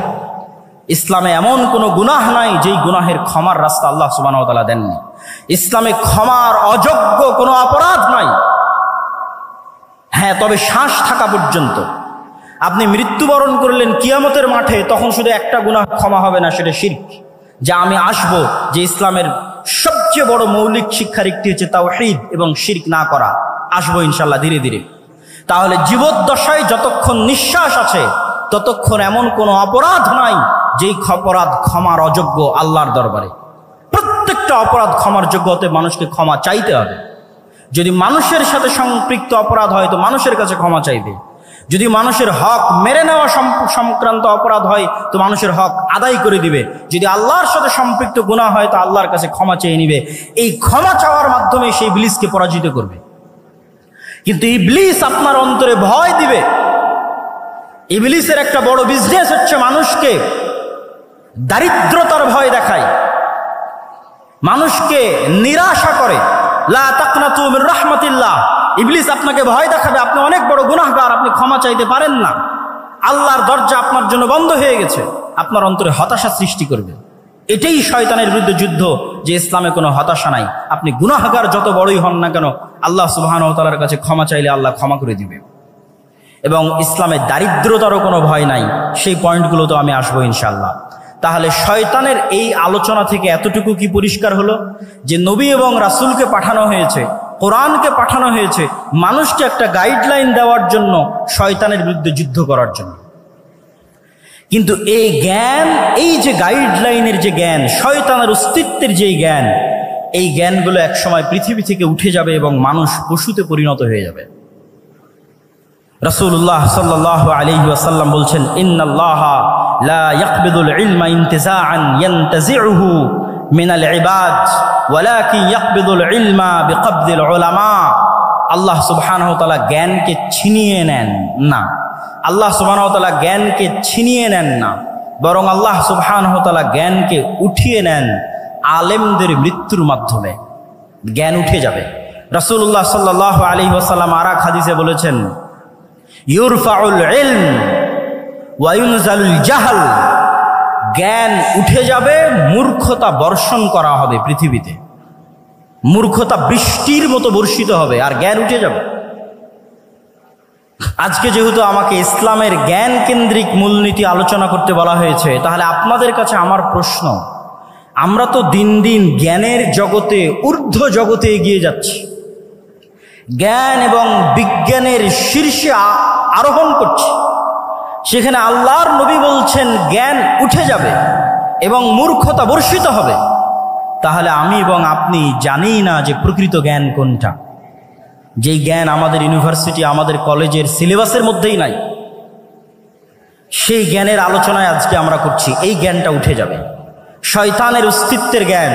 ইসলামে এমন কোনো গুনাহ নাই যেই গুনাহের ক্ষমার রাস্তা আল্লাহ সুবহানাহু ওয়া তাআলা দেননি। ইসলামে ক্ষমার অযোগ্য কোনো অপরাধ নাই। হ্যাঁ, তবে শ্বাস থাকা পর্যন্ত। আপনি মৃত্যুবরণ করলেন কিয়ামতের মাঠে, তখন শুধু একটা গুনাহ ক্ষমা হবে না, সেটা শিরক। যা আমি আসব যে ইসলামের সবচেয়ে বড় মৌলিক শিক্ষার একটি হচ্ছে তাওহীদ এবং শিরক না করা। আসবো ইনশাল্লাহ ধীরে ধীরে। তাহলে জীবদ্দশায় যতক্ষণ নিঃশ্বাস আছে ততক্ষণ এমন কোনো অপরাধ নাই যেই অপরাধ ক্ষমার অযোগ্য আল্লাহর দরবারে। প্রত্যেকটা অপরাধ ক্ষমার যোগ্য হতে মানুষকে ক্ষমা চাইতে হবে। যদি মানুষের সাথে সম্পৃক্ত অপরাধ হয় তো মানুষের কাছে ক্ষমা চাইবে। যদি মানুষের হক মেরে নেওয়া সংক্রান্ত অপরাধ হয় তো মানুষের হক আদায় করে দিবে। যদি আল্লাহর সাথে সম্পৃক্ত গুনাহ হয় তো আল্লাহর কাছে ক্ষমা চেয়ে নিবে। এই ক্ষমা চাওয়ার মাধ্যমে সেই ইবলিসকে পরাজিত করবে। কিন্তু ইবলিস আপনার অন্তরে ভয় দিবে। ইবলিসের একটা বড় বিজনেস হচ্ছে মানুষকে দারিদ্রতার ভয় দেখায়, মানুষকে নিরাশা করে। লা তাকনাতু মির রাহমাতিল্লাহ। ইবলিস আপনাকে ভয় দেখাবে আপনি অনেক বড় গুনাহগার, আপনি ক্ষমা চাইতে পারেন না, আল্লাহর দরজা আপনার জন্য বন্ধ হয়ে গেছে। আপনার অন্তরে হতাশা সৃষ্টি করবে। এটাই শয়তানের বিরুদ্ধে যুদ্ধ, যে ইসলামে কোনো হতাশা নাই। আপনি গুনাহগার যত বড়ই হন না কেন, আল্লাহ সুবহানাহু ওয়া তাআলার কাছে ক্ষমা চাইলে আল্লাহ ক্ষমা করে দিবে। এবং ইসলামে দারিদ্রতারও কোনো ভয় নাই। সেই পয়েন্টগুলো তো আমি আসবো ইনশাআল্লাহ। তাহলে শয়তানের এই আলোচনা থেকে এতটুকু কি পরিষ্কার হলো যে নবী এবং রাসূলকে পাঠানো হয়েছে, কোরআনকে পাঠানো হয়েছে মানুষকে একটা গাইডলাইন দেওয়ার জন্য, শয়তানের বিরুদ্ধে যুদ্ধ করার জন্য। কিন্তু এই জ্ঞান, এই যে গাইডলাইনের যে জ্ঞান, শয়তানের অস্তিত্বের যে জ্ঞান, এই জ্ঞানগুলো একসময় পৃথিবী থেকে উঠে যাবে এবং মানুষ পশুতে পরিণত হয়ে যাবে। রাসূলুল্লাহ সাল্লাল্লাহু আলাইহি ওয়াসাল্লাম বলছেন, ইন্নাল্লাহা লা ইয়াকবিদুল ইলমা ইনতিজাআন ইয়ানতাজিউহু মিনাল ইবাদ ওয়ালাকিন ইয়াকবিদুল ইলমা বিকবদিল উলামা। আল্লাহ সুবহানাহু ওয়া তাআলা জ্ঞানকে ছিনিয়ে নেন না। আল্লাহ সুবহানাহু ওয়া তাআলা জ্ঞানকে ছিনিয়ে নেন না, বরং আল্লাহ সুবহানাহু ওয়া তাআলা জ্ঞানকে উঠিয়ে নেন আলেমদের মৃত্যুর মাধ্যমে। জ্ঞান উঠে যাবে। রাসূলুল্লাহ সাল্লাল্লাহু আলাইহি ওয়াসাল্লাম আর এক হাদিসে বলেছেন, ইউরফাউল ইলম ওয়া ইউনজালুল জাহল। জ্ঞান উঠে যাবে, মূর্খতা বর্ষণ করা হবে পৃথিবীতে। মূর্খতা বৃষ্টির মতো বর্ষিত হবে আর জ্ঞান উঠে যাবে। আজকে যেহেতু আমাকে ইসলামের জ্ঞান কেন্দ্রিক মূলনীতি আলোচনা করতে বলা হয়েছে, তাহলে আপনাদের কাছে আমার প্রশ্ন, আমরা তো দিন দিন জ্ঞানের জগতে, ঊর্ধ্ব জগতে এগিয়ে যাচ্ছি, জ্ঞান এবং বিজ্ঞানের শীর্ষে আরোহণ করছি। সেখানে আল্লাহর নবী বলছেন জ্ঞান উঠে যাবে এবং মূর্খতা বর্ষিত হবে। তাহলে আমি এবং আপনি জানি না যে প্রকৃত জ্ঞান কোনটা, যেই জ্ঞান আমাদের ইউনিভার্সিটি, আমাদের কলেজের সিলেবাসের মধ্যেই নাই। সেই জ্ঞানের আলোচনায় আজকে আমরা করছি। এই জ্ঞানটা উঠে যাবে। শয়তানের অস্তিত্বের জ্ঞান,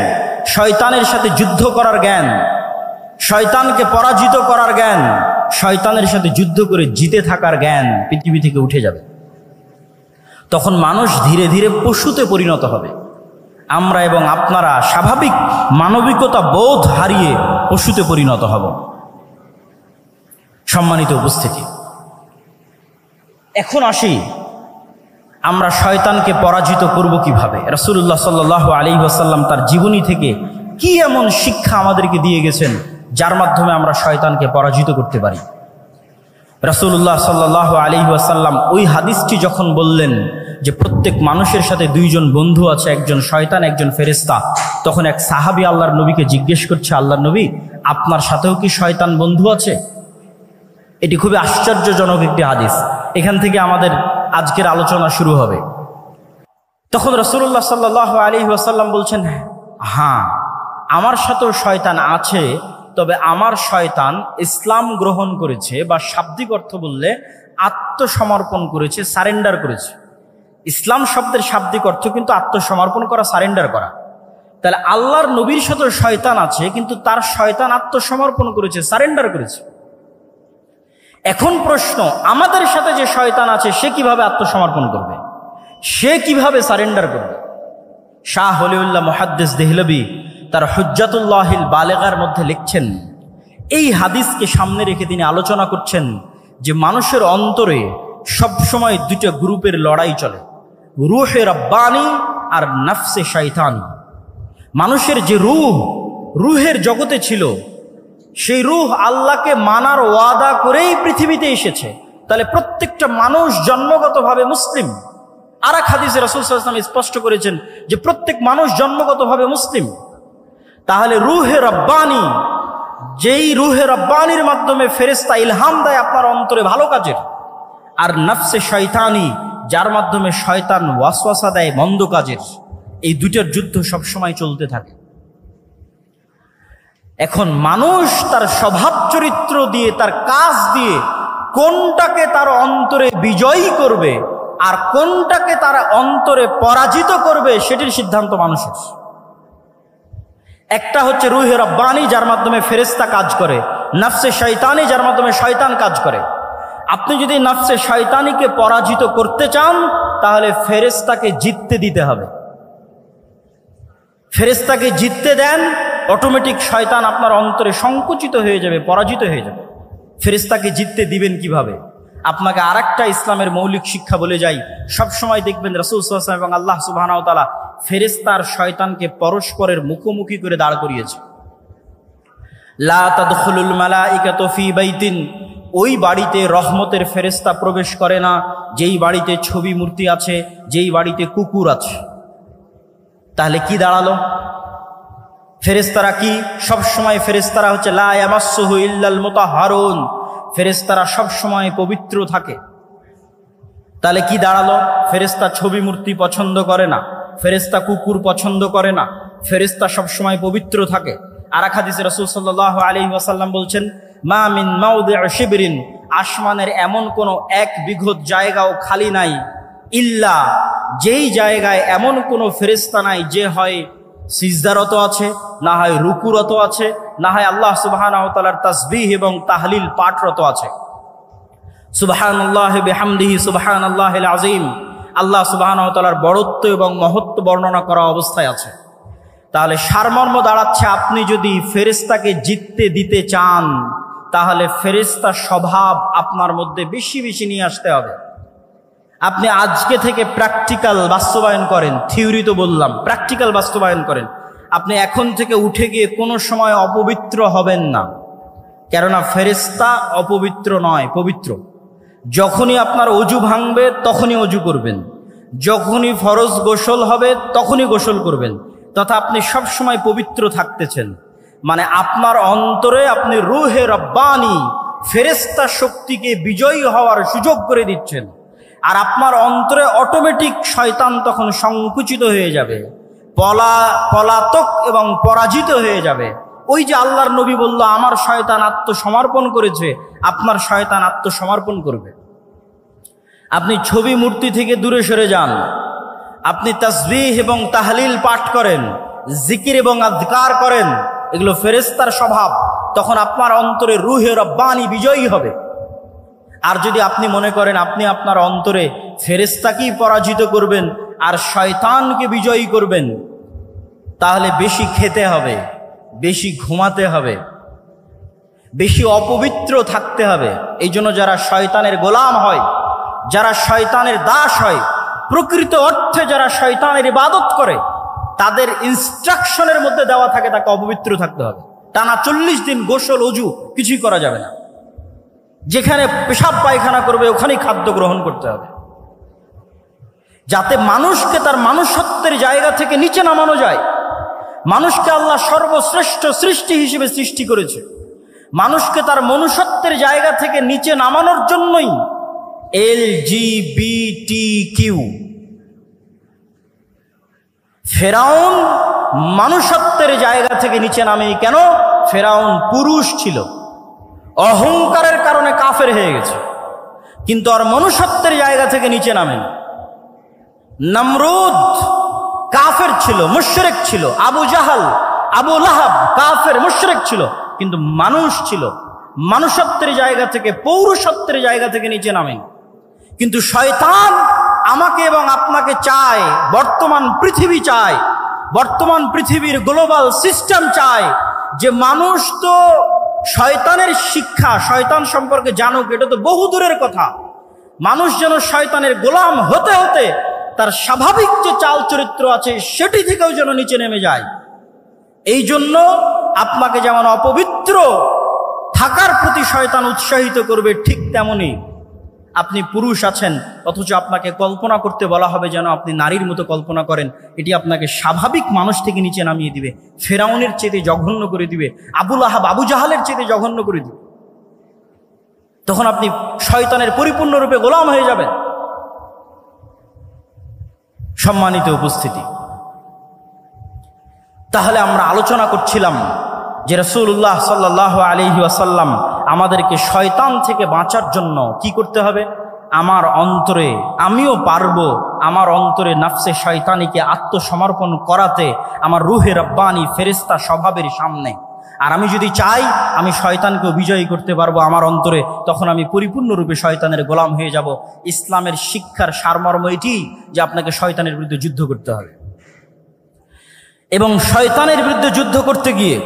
শয়তানের সাথে যুদ্ধ করার জ্ঞান, শয়তানকে পরাজিত করার জ্ঞান, শয়তানের সাথে যুদ্ধ করে জিতে থাকার জ্ঞান পৃথিবী থেকে উঠে যাবে। তখন মানুষ ধীরে ধীরে পশুতে পরিণত হবে। আমরা এবং আপনারা স্বাভাবিক মানবিকতা বোধ হারিয়ে পশুতে পরিণত হব। সম্মানিত উপস্থিতি, এখন আসি আমরা শয়তানকে পরাজিত করব কিভাবে। রাসূলুল্লাহ সাল্লাল্লাহু আলাইহি ওয়াসাল্লাম তার জীবনী থেকে কি এমন শিক্ষা আমাদেরকে দিয়ে গেছেন যার মাধ্যমে আমরা শয়তানকে পরাজিত করতে পারি। রাসূলুল্লাহ সাল্লাল্লাহু আলাইহি ওয়াসাল্লাম ওই হাদিসটি যখন বললেন যে প্রত্যেক মানুষের সাথে দুইজন বন্ধু আছে, একজন শয়তান একজন ফেরেশতা, তখন এক সাহাবী আল্লাহর নবীকে জিজ্ঞেস করছে, আল্লাহর নবী, আপনার সাথেও কি শয়তান বন্ধু আছে? এটি খুবই আশ্চর্যজনক একটি হাদিস। এখান থেকে আমাদের আজকের আলোচনা শুরু হবে। তখন রাসূলুল্লাহ সাল্লাল্লাহু আলাইহি ওয়াসাল্লাম বলছেন, হ্যাঁ, আমার সাথেও শয়তান আছে, তবে আমার শয়তান ইসলাম গ্রহণ করেছে, বা শাব্দিক অর্থ বললে আত্মসমর্পণ করেছে, সারেন্ডার করেছে। ইসলাম শব্দের শাব্দিক অর্থ কিন্তু আত্মসমর্পণ করা, সারেন্ডার করা। তাহলে আল্লাহর নবীর সাথেও শয়তান আছে, কিন্তু তার শয়তান আত্মসমর্পণ করেছে, সারেন্ডার করেছে। এখন প্রশ্ন, আমাদের সাথে যে শয়তান আছে সে কিভাবে আত্মসমর্পণ করবে, সে কিভাবে সারেন্ডার করবে? শাহ ওলিউল্লাহ মুহাদ্দিস দেহলভী তার হুজ্জাতুল্লাহিল বালেগার মধ্যে লিখছেন, এই হাদিসকে সামনে রেখে তিনি আলোচনা করছেন যে মানুষের অন্তরে সবসময় দুটো গ্রুপের লড়াই চলে, রূহে রব্বানি আর নফসে শয়তানি। মানুষের যে রুহের জগতে ছিল, সেই রুহ আল্লাহকে মানার ওয়াদা করেই পৃথিবীতে এসেছে। তাহলে প্রত্যেকটা মানুষ জন্মগতভাবে মুসলিম। আর এক হাদিসে রাসূল সাল্লাল্লাহু আলাইহি ওয়াসাল্লাম স্পষ্ট করেছেন যে প্রত্যেক মানুষ জন্মগতভাবে মুসলিম। তাহলে রুহে রব্বানি, যেই রুহে রব্বানির মাধ্যমে ফেরেশতা ইলহাম দেয় আপনার অন্তরে ভালো কাজের, আর নফসে শয়তানি, যার মাধ্যমে শয়তান ওয়াসওয়াসা দেয় মন্দ কাজের, এই দুইটার যুদ্ধ সবসময় চলতে থাকে। এখন মানুষ তার স্বভাব চরিত্র দিয়ে, তার কাজ দিয়ে কোনটাকে তার অন্তরে বিজয়ী করবে আর কোনটাকে তার অন্তরে পরাজিত করবে, সেটির সিদ্ধান্ত মানুষের। একটা হচ্ছে রুহে রব্বানি, যার মাধ্যমে ফেরেশতা কাজ করে, নফসে শয়তানি, যার মাধ্যমে শয়তান কাজ করে। আপনি যদি নফসে শয়তানিকে পরাজিত করতে চান, তাহলে ফেরেশতাকে জিততে দিতে হবে। ফেরেশতাকে জিততে দেন, অটোমেটিক শয়তান আপনার অন্তরে সংকুচিত হয়ে যাবে, পরাজিত হয়ে যাবে। ফেরেশতাকে জিততে দিবেন কিভাবে? আপনাকে আরেকটা ইসলামের মৌলিক শিক্ষা বলে যাই। সবসময় দেখবেন রাসূল সাল্লাল্লাহু আলাইহি ওয়াসাল্লাম এবং আল্লাহ সুবহানাহু ওয়া তাআলা ফেরেশতা আর শয়তানকে পরস্পরের মুখোমুখি করে দাঁড় করিয়েছে। লা তাদখুলুল মালাইকাতু ফি বাইতিন, ওই বাড়িতে রহমতের ফেরেশতা প্রবেশ করে না যেই বাড়িতে ছবি মূর্তি আছে, যেই বাড়িতে কুকুর আছে। তাহলে কি দাঁড়ালো? ফেরেশতারা কি সবসময়? ফেরেশতারা হচ্ছে লা ইয়ামাসসুহু ইল্লাল মুতাহহারুন, ফেরেশতারা সবসময় পবিত্র থাকে। তাহলে কি দাঁড়ালো? ফেরেশতা ছবি মূর্তি পছন্দ করে না, ফেরেশতা কুকুর পছন্দ করে না, ফেরেশতা সবসময় পবিত্র থাকে। আর এক হাদিসে রাসূল সাল্লাল্লাহু আলাইহি ওয়াসাল্লাম বলছেন, মা মিন মাউদিউ শিবরিন, আসমানের এমন কোনো এক বিঘত জায়গাও খালি নাই, ইল্লা, যেই জায়গায় এমন কোনো ফেরেশতা নাই যে হয় সিজদারত আছে, না হয় রুকুরত আছে, না হয় আল্লাহ সুবহানাহু ওয়া তাআলার তাসবিহ এবং তাহলিল পাঠরত আছে। সুবহানাল্লাহি বিহামদিহি সুবহানাল্লাহিল আযীম, আল্লাহ সুবহানাহু ওয়া তাআলার বড়ত্ব এবং মহত্ব বর্ণনা করা অবস্থায় আছে। তাহলে সারমর্ম দাঁড়াচ্ছে, আপনি যদি ফেরেশতাকে জিততে দিতে চান, তাহলে ফেরেশতার স্বভাব আপনার মধ্যে বেশি বেশি নিয়ে আসতে হবে। আপনি আজকে থেকে প্র্যাকটিক্যাল বাস্তবায়ন করেন, থিওরি তো বললাম, প্র্যাকটিক্যাল বাস্তবায়ন করেন। আপনি এখন থেকে উঠে গিয়ে কোনো সময় অপবিত্র হবেন না, কেননা ফেরেশতা অপবিত্র নয়, পবিত্র। যখনই আপনার অজু ভাঙবে তখনই অজু করবেন, যখনই ফরজ গোসল হবে তখনই গোসল করবেন, তথা আপনি সব সময় পবিত্র থাকতেছেন। মানে আপনার অন্তরে আপনি রূহে রব্বানি, ফেরেশতা শক্তিকে বিজয়ী হওয়ার সুযোগ করে দিচ্ছেন। আর আপনার অন্তরে অটোমেটিক শয়তান তখন সংকুচিত হয়ে যাবে, পলাতক এবং পরাজিত হয়ে যাবে। ওই যে আল্লাহর নবী বলল, আমার শয়তান আত্মসমর্পণ করেছে, আপনার শয়তান আত্মসমর্পণ করবে। আপনি ছবি মূর্তি থেকে দূরে সরে যান, আপনি তাসবিহ এবং তাহলিল পাঠ করেন, জিকির এবং আযকার করেন, এগুলো ফেরেশতার স্বভাব। তখন আপনার অন্তরে রূহে রব্বানি বিজয়ী হবে। আর যদি আপনি মনে করেন আপনি আপনার অন্তরে ফেরেশতাকেই পরাজিত করবেন আর শয়তানকে বিজয়ী করবেন, তাহলে বেশি খেতে হবে, বেশি ঘুমাতে হবে, বেশি অপবিত্র থাকতে হবে। এই জন্য যারা শয়তানের গোলাম হয়, যারা শয়তানের দাস হয়, প্রকৃত অর্থে যারা শয়তানের ইবাদত করে, তাদের ইনস্ট্রাকশনের মধ্যে দেওয়া থাকে তাকে অপবিত্র থাকতে হবে। টানা 40 দিন গোসল অজু কিছুই করা যাবে না। যেখানে পেশাব পায়খানা করবে ওখানেই খাদ্য গ্রহণ করতে হবে, যাতে মানুষকে তার মনুষ্যত্বের জায়গা থেকে নিচে নামানো যায়। মানুষকে আল্লাহ সর্বশ্রেষ্ঠ সৃষ্টি হিসেবে সৃষ্টি করেছে। মানুষকে তার মনুষ্যত্বের জায়গা থেকে নিচে নামানোর জন্যই LGBTQ। ফেরাউন মানুষত্বের জায়গা থেকে নিচে নামে কেন? ফেরাউন পুরুষ ছিল, অহংকারের কারণে কাফের হয়ে গেছে, কিন্তু আর মনুষ্যত্বের জায়গা থেকে নিচে নামেন। নমরুদ কাফের ছিল, মুশরিক ছিল। আবু জাহাল, আবু লাহাব কাফের মুশরিক ছিল, কিন্তু মানুষ ছিল। মানুষত্বের জায়গা থেকে, পৌরুষত্বের জায়গা থেকে নিচে নামেন। কিন্তু শয়তান আমাকে এবং আপনাকে চায়, বর্তমান পৃথিবী চায় বর্তমান পৃথিবীর গ্লোবাল সিস্টেম চায় যে মানুষ তো শয়তানের শিক্ষা, শয়তান সম্পর্কে জানুক, এটা তো বহু দূরের কথা। মানুষ যেন শয়তানের গোলাম হতে হতে তার স্বাভাবিক যে চাল চরিত্র আছে সেটি থেকেও যেন নিচে নেমে যায়। এই জন্য আপনাকে যেমন অপবিত্র থাকার প্রতি শয়তান উৎসাহিত করবে, ঠিক তেমনি আপনি পুরুষ আছেন অথচ আপনাকে কল্পনা করতে বলা হবে যেন আপনি নারীর মতো কল্পনা করেন। এটি আপনাকে স্বাভাবিক মানুষ থেকে নিচে নামিয়ে দিবে, ফেরাউনের চেয়ে জঘন্য করে দিবে, আবুল আহাব আবু জাহালের চেয়ে জঘন্য করে দিবে। তখন আপনি শয়তানের পরিপূর্ণরূপে গোলাম হয়ে যাবেন। সম্মানিত উপস্থিতি, তাহলে আমরা আলোচনা করছিলাম যে রাসূলুল্লাহ সাল্লাল্লাহু আলাইহি ওয়াসাল্লাম আমাদেরকে শয়তান থেকে বাঁচার জন্য কি করতে হবে? আমার অন্তরে, আমিও পারবো আমার অন্তরে নাফসে শয়তানিকে আত্মসমর্পণ করাতে আমার রুহে রব্বানি ফেরেশতা স্বভাবের সামনে। আর আমি যদি চাই আমি শয়তানকে বিজয়ী করতে পারবো আমার অন্তরে, তখন আমি পরিপূর্ণরূপে শয়তানের গোলাম হয়ে যাব। ইসলামের শিক্ষার সারমর্ম এটি যে আপনাকে শয়তানের বিরুদ্ধে যুদ্ধ করতে হবে। এবং শয়তানের বিরুদ্ধে যুদ্ধ করতে গিয়ে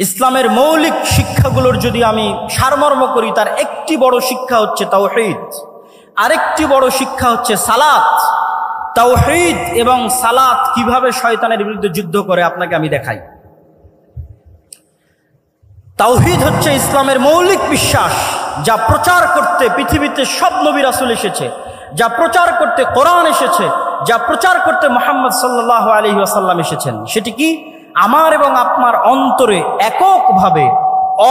ইসলামের মৌলিক শিক্ষাগুলোর যদি আমি সারমর্ম করি, তার একটি বড় শিক্ষা হচ্ছে তাওহীদ, আরেকটি বড় শিক্ষা হচ্ছে সালাত। তাওহীদ এবং সালাত কিভাবে শয়তানের বিরুদ্ধে যুদ্ধ করে আপনাকে আমি দেখাই। তাওহীদ হচ্ছে ইসলামের মৌলিক বিশ্বাস, যা প্রচার করতে পৃথিবীতে সব নবী রাসূল এসেছে, যা প্রচার করতে কোরআন এসেছে, যা প্রচার করতে মুহাম্মদ সাল্লাল্লাহু আলাইহি ওয়াসাল্লাম এসেছেন। সেটি কি? আমার এবং আপনার অন্তরে এককভাবে,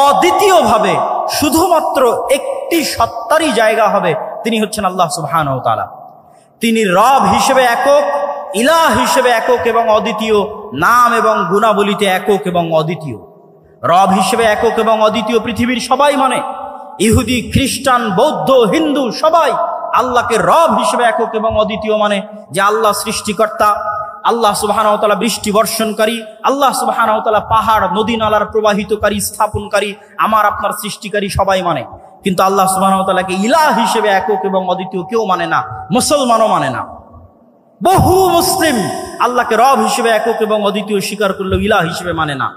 অদ্বিতীয়ভাবে শুধুমাত্র একটি সত্তারই জায়গা হবে, তিনি হচ্ছেন আল্লাহ সুবহানাহু ওয়া তাআলা। তিনি রব হিসেবে একক, ইলাহ হিসেবে একক এবং অদ্বিতীয়, নাম এবং গুণাবলীতে একক এবং অদ্বিতীয়। রব হিসেবে একক এবং অদ্বিতীয় পৃথিবীর সবাই মানে, ইহুদি, খ্রিস্টান, বৌদ্ধ, হিন্দু সবাই আল্লাহকে রব হিসেবে একক এবং অদ্বিতীয় মানে যে আল্লাহ সৃষ্টিকর্তা, আল্লাহ সুবহানাহু ওয়া তাআলা বৃষ্টি বর্ষণকারী, আল্লাহ সুবহানাহু ওয়া তাআলা পাহাড় নদী নালার প্রবাহিতকারী, স্থাপনকারী, আমার আপনার সৃষ্টিকারী সবাই মানে। কিন্তু আল্লাহ সুবহানাহু ওয়া তাআলাকে ইলাহ হিসেবে একক এবং অদ্বিতীয় কেউ মানে না, মুসলমানও মানে না। বহু মুসলিম আল্লাহকে রব হিসেবে একক এবং অদ্বিতীয় স্বীকার করলেও ইলাহ হিসেবে মানে না।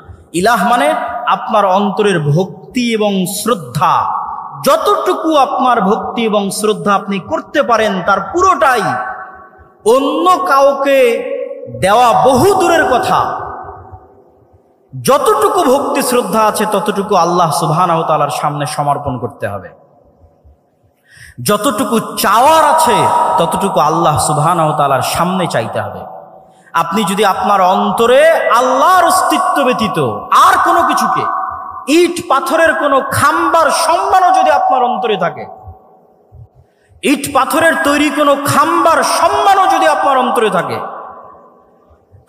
ইলাহ মানে আপনার অন্তরের ভক্তি এবং শ্রদ্ধা, যতটুকু আপনার ভক্তি এবং শ্রদ্ধা আপনি করতে পারেন তার পুরোটাই, অন্য কাউকে দেওয়া বহু দূরের কথা। যতটুকু ভক্তি শ্রদ্ধা আছে ততটুকু আল্লাহ সুবহানাহু ওয়া তাআলার সামনে সমর্পণ করতে হবে। যতটুকু চাওয়ার আছে ততটুকু আল্লাহ সুবহানাহু ওয়া তাআলার সামনে চাইতে হবে। আপনি যদি আপনার অন্তরে আল্লাহর অস্তিত্ব ব্যতীত আর কোনো কিছুকে, ইট পাথরের কোনো খাম্বার সম্মানও যদি আপনার অন্তরে থাকে, ইট পাথরের তৈরি কোনো খাম্বার সম্মানও যদি আপনার অন্তরে থাকে,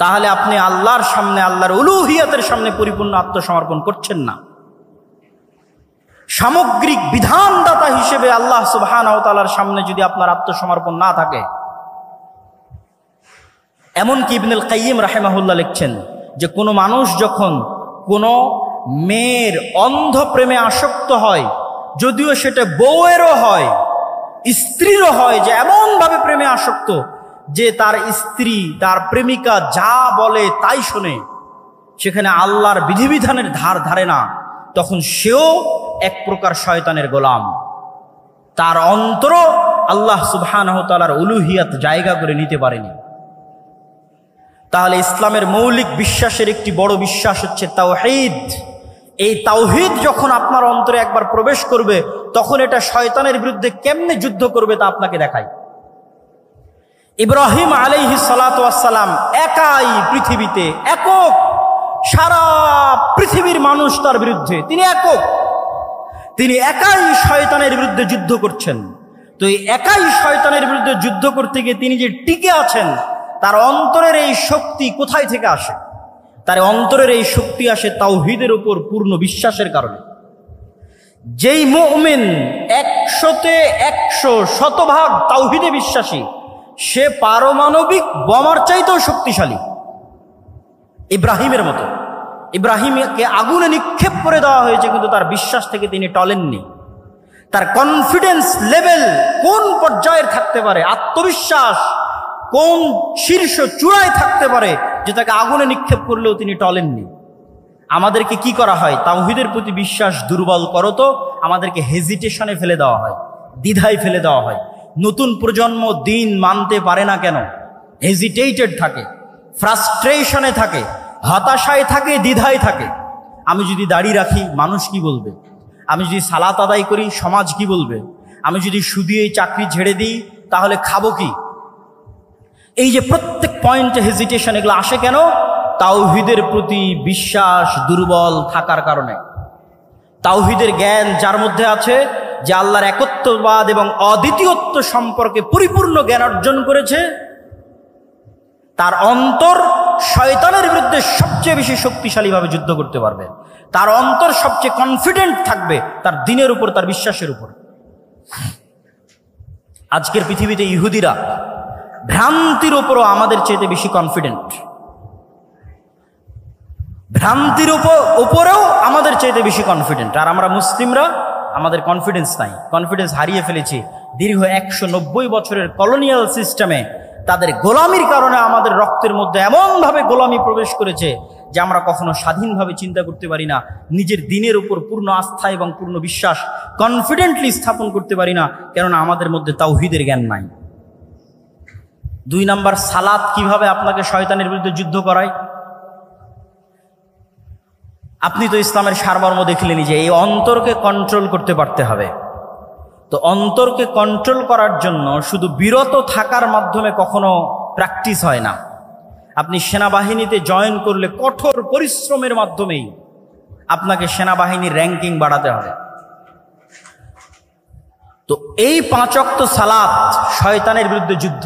তাহলে আপনি আল্লাহর সামনে, আল্লাহর উলুহিয়াতের সামনে পরিপূর্ণ আত্মসমর্পণ করছেন না। সামগ্রিক বিধানদাতা হিসেবে আল্লাহ সুবহানাহু ওয়া তাআলার সামনে যদি আপনার আত্মসমর্পণ না থাকে, এমনকি ইবনুল কাইয়িম রাহিমাহুল্লাহ লিখছেন যে কোনো মানুষ যখন কোনো মেয়ের অন্ধ প্রেমে আসক্ত হয়, যদিও সেটা বউয়েরও হয়, স্ত্রীরও হয়, যে এমনভাবে প্রেমে আসক্ত যে তার স্ত্রী, তার প্রেমিকা যা বলে তাই শোনে, সেখানে আল্লাহর বিধিবিধানের ধার ধারে না, তখন সেও এক প্রকার শয়তানের গোলাম। তার অন্তর আল্লাহ সুবহানাহু ওয়া তাআলার উলুহিয়াত জায়গা করে নিতে পারেনি। তাহলে ইসলামের মৌলিক বিশ্বাসের একটি বড় বিশ্বাস হচ্ছে তাওহীদ। এই তাওহীদ যখন আপনার অন্তরে একবার প্রবেশ করবে, তখন এটা শয়তানের বিরুদ্ধে কেমনে যুদ্ধ করবে তা আপনাকে দেখাই। ইব্রাহিম আলাইহিস সালাতু ওয়াস সালাম একাই পৃথিবীতে, একক, সারা পৃথিবীর মানুষ তার বিরুদ্ধে, তিনি একক, তিনি একাই শয়তানের বিরুদ্ধে যুদ্ধ করছেন। তো এই একাই শয়তানের বিরুদ্ধে যুদ্ধ করতে গিয়ে তিনি যে টিকে আছেন, তার অন্তরের এই শক্তি কোথায় থেকে আসে? তার অন্তরের এই শক্তি আসে তাওহীদের উপর পূর্ণ বিশ্বাসের কারণে। যেই মুমিন 100-তে 100 শতভাগ তাওহীদে বিশ্বাসী, সে পারমাণবিক বোমার চাইতেও শক্তিশালী। ইব্রাহিমের মতো, ইব্রাহিমকে আগুনে নিক্ষেপ করে দেওয়া হয়েছে, কিন্তু তার বিশ্বাস থেকে তিনি টলেননি। তার কনফিডেন্স লেভেল কোন পর্যায়ের থাকতে পারে, আত্মবিশ্বাস কোন শীর্ষ চূড়ায় থাকতে পারে যে তাকে আগুনে নিক্ষেপ করলেও তিনি টলেননি। আমাদেরকে কি করা হয়? তাওহীদের প্রতি বিশ্বাস দুর্বল করো তো আমাদেরকে হেজিটেশনে ফেলে দেওয়া হয়, দ্বিধায় ফেলে দেওয়া হয়। নতুন প্রজন্ম দিন মানতে পারে না কেন? হেজিটেটেড থাকে, ফ্রাস্ট্রেশনে থাকে, হতাশায় থাকে, দ্বিধায় থাকে। আমি যদি দাড়ি রাখি মানুষ কি বলবে? আমি যদি সালাত আদায় করি সমাজ কি বলবে? আমি যদি শুধু এই চাকরি ছেড়ে দিই তাহলে খাবো কি? এই যে প্রত্যেক পয়েন্টে হেজিটেশন, এগুলো আসে কেন? তাওহীদের প্রতি বিশ্বাস দুর্বল থাকার কারণে। তাওহীদের জ্ঞান যার মধ্যে আছে, যে আল্লাহর একত্ববাদ এবং অদ্বিতীয়ত্ব সম্পর্কে পরিপূর্ণ জ্ঞান অর্জন করেছে, তার অন্তর শয়তানের বিরুদ্ধে সবচেয়ে বেশি শক্তিশালীভাবে যুদ্ধ করতে পারবে। তার অন্তর সবচেয়ে কনফিডেন্ট থাকবে তার দ্বীনের উপর, তার বিশ্বাসের উপর। আজকের পৃথিবীতে ইহুদিরা ভ্রান্তির উপরও আমাদের চাইতে বেশি কনফিডেন্ট, ভ্রান্তির উপরেও আমাদের চাইতে বেশি কনফিডেন্ট। আর আমরা মুসলিমরা আমাদের কনফিডেন্স নাই, কনফিডেন্স হারিয়ে ফেলেছি। দীর্ঘ 190 বছরের কলোনিয়াল সিস্টেমে তাদের গোলামির কারণে আমাদের রক্তের মধ্যে এমনভাবে গোলামি প্রবেশ করেছে যে আমরা কখনো স্বাধীনভাবে চিন্তা করতে পারি না, নিজের দ্বীনের উপর পূর্ণ আস্থা এবং পূর্ণ বিশ্বাস কনফিডেন্টলি স্থাপন করতে পারি না, কেননা আমাদের মধ্যে তাওহীদের জ্ঞান নাই। 2 নাম্বার, সালাত কিভাবে আপনাকে শয়তানের বিরুদ্ধে যুদ্ধ করায়? আপনি তো ইসলামের সারমর্ম দেখলেনই যে এই অন্তরকে কন্ট্রোল করতে পারতে হবে। তো অন্তরকে কন্ট্রোল করার জন্য শুধু বিরত থাকার মাধ্যমে কখনো প্র্যাকটিস হয় না। আপনি সেনাবাহিনীতে জয়েন করলে কঠোর পরিশ্রমের মাধ্যমেই আপনাকে সেনাবাহিনীর র্যাঙ্কিং বাড়াতে হবে। তো এই 5 ওয়াক্ত সালাত শয়তানের বিরুদ্ধে যুদ্ধ।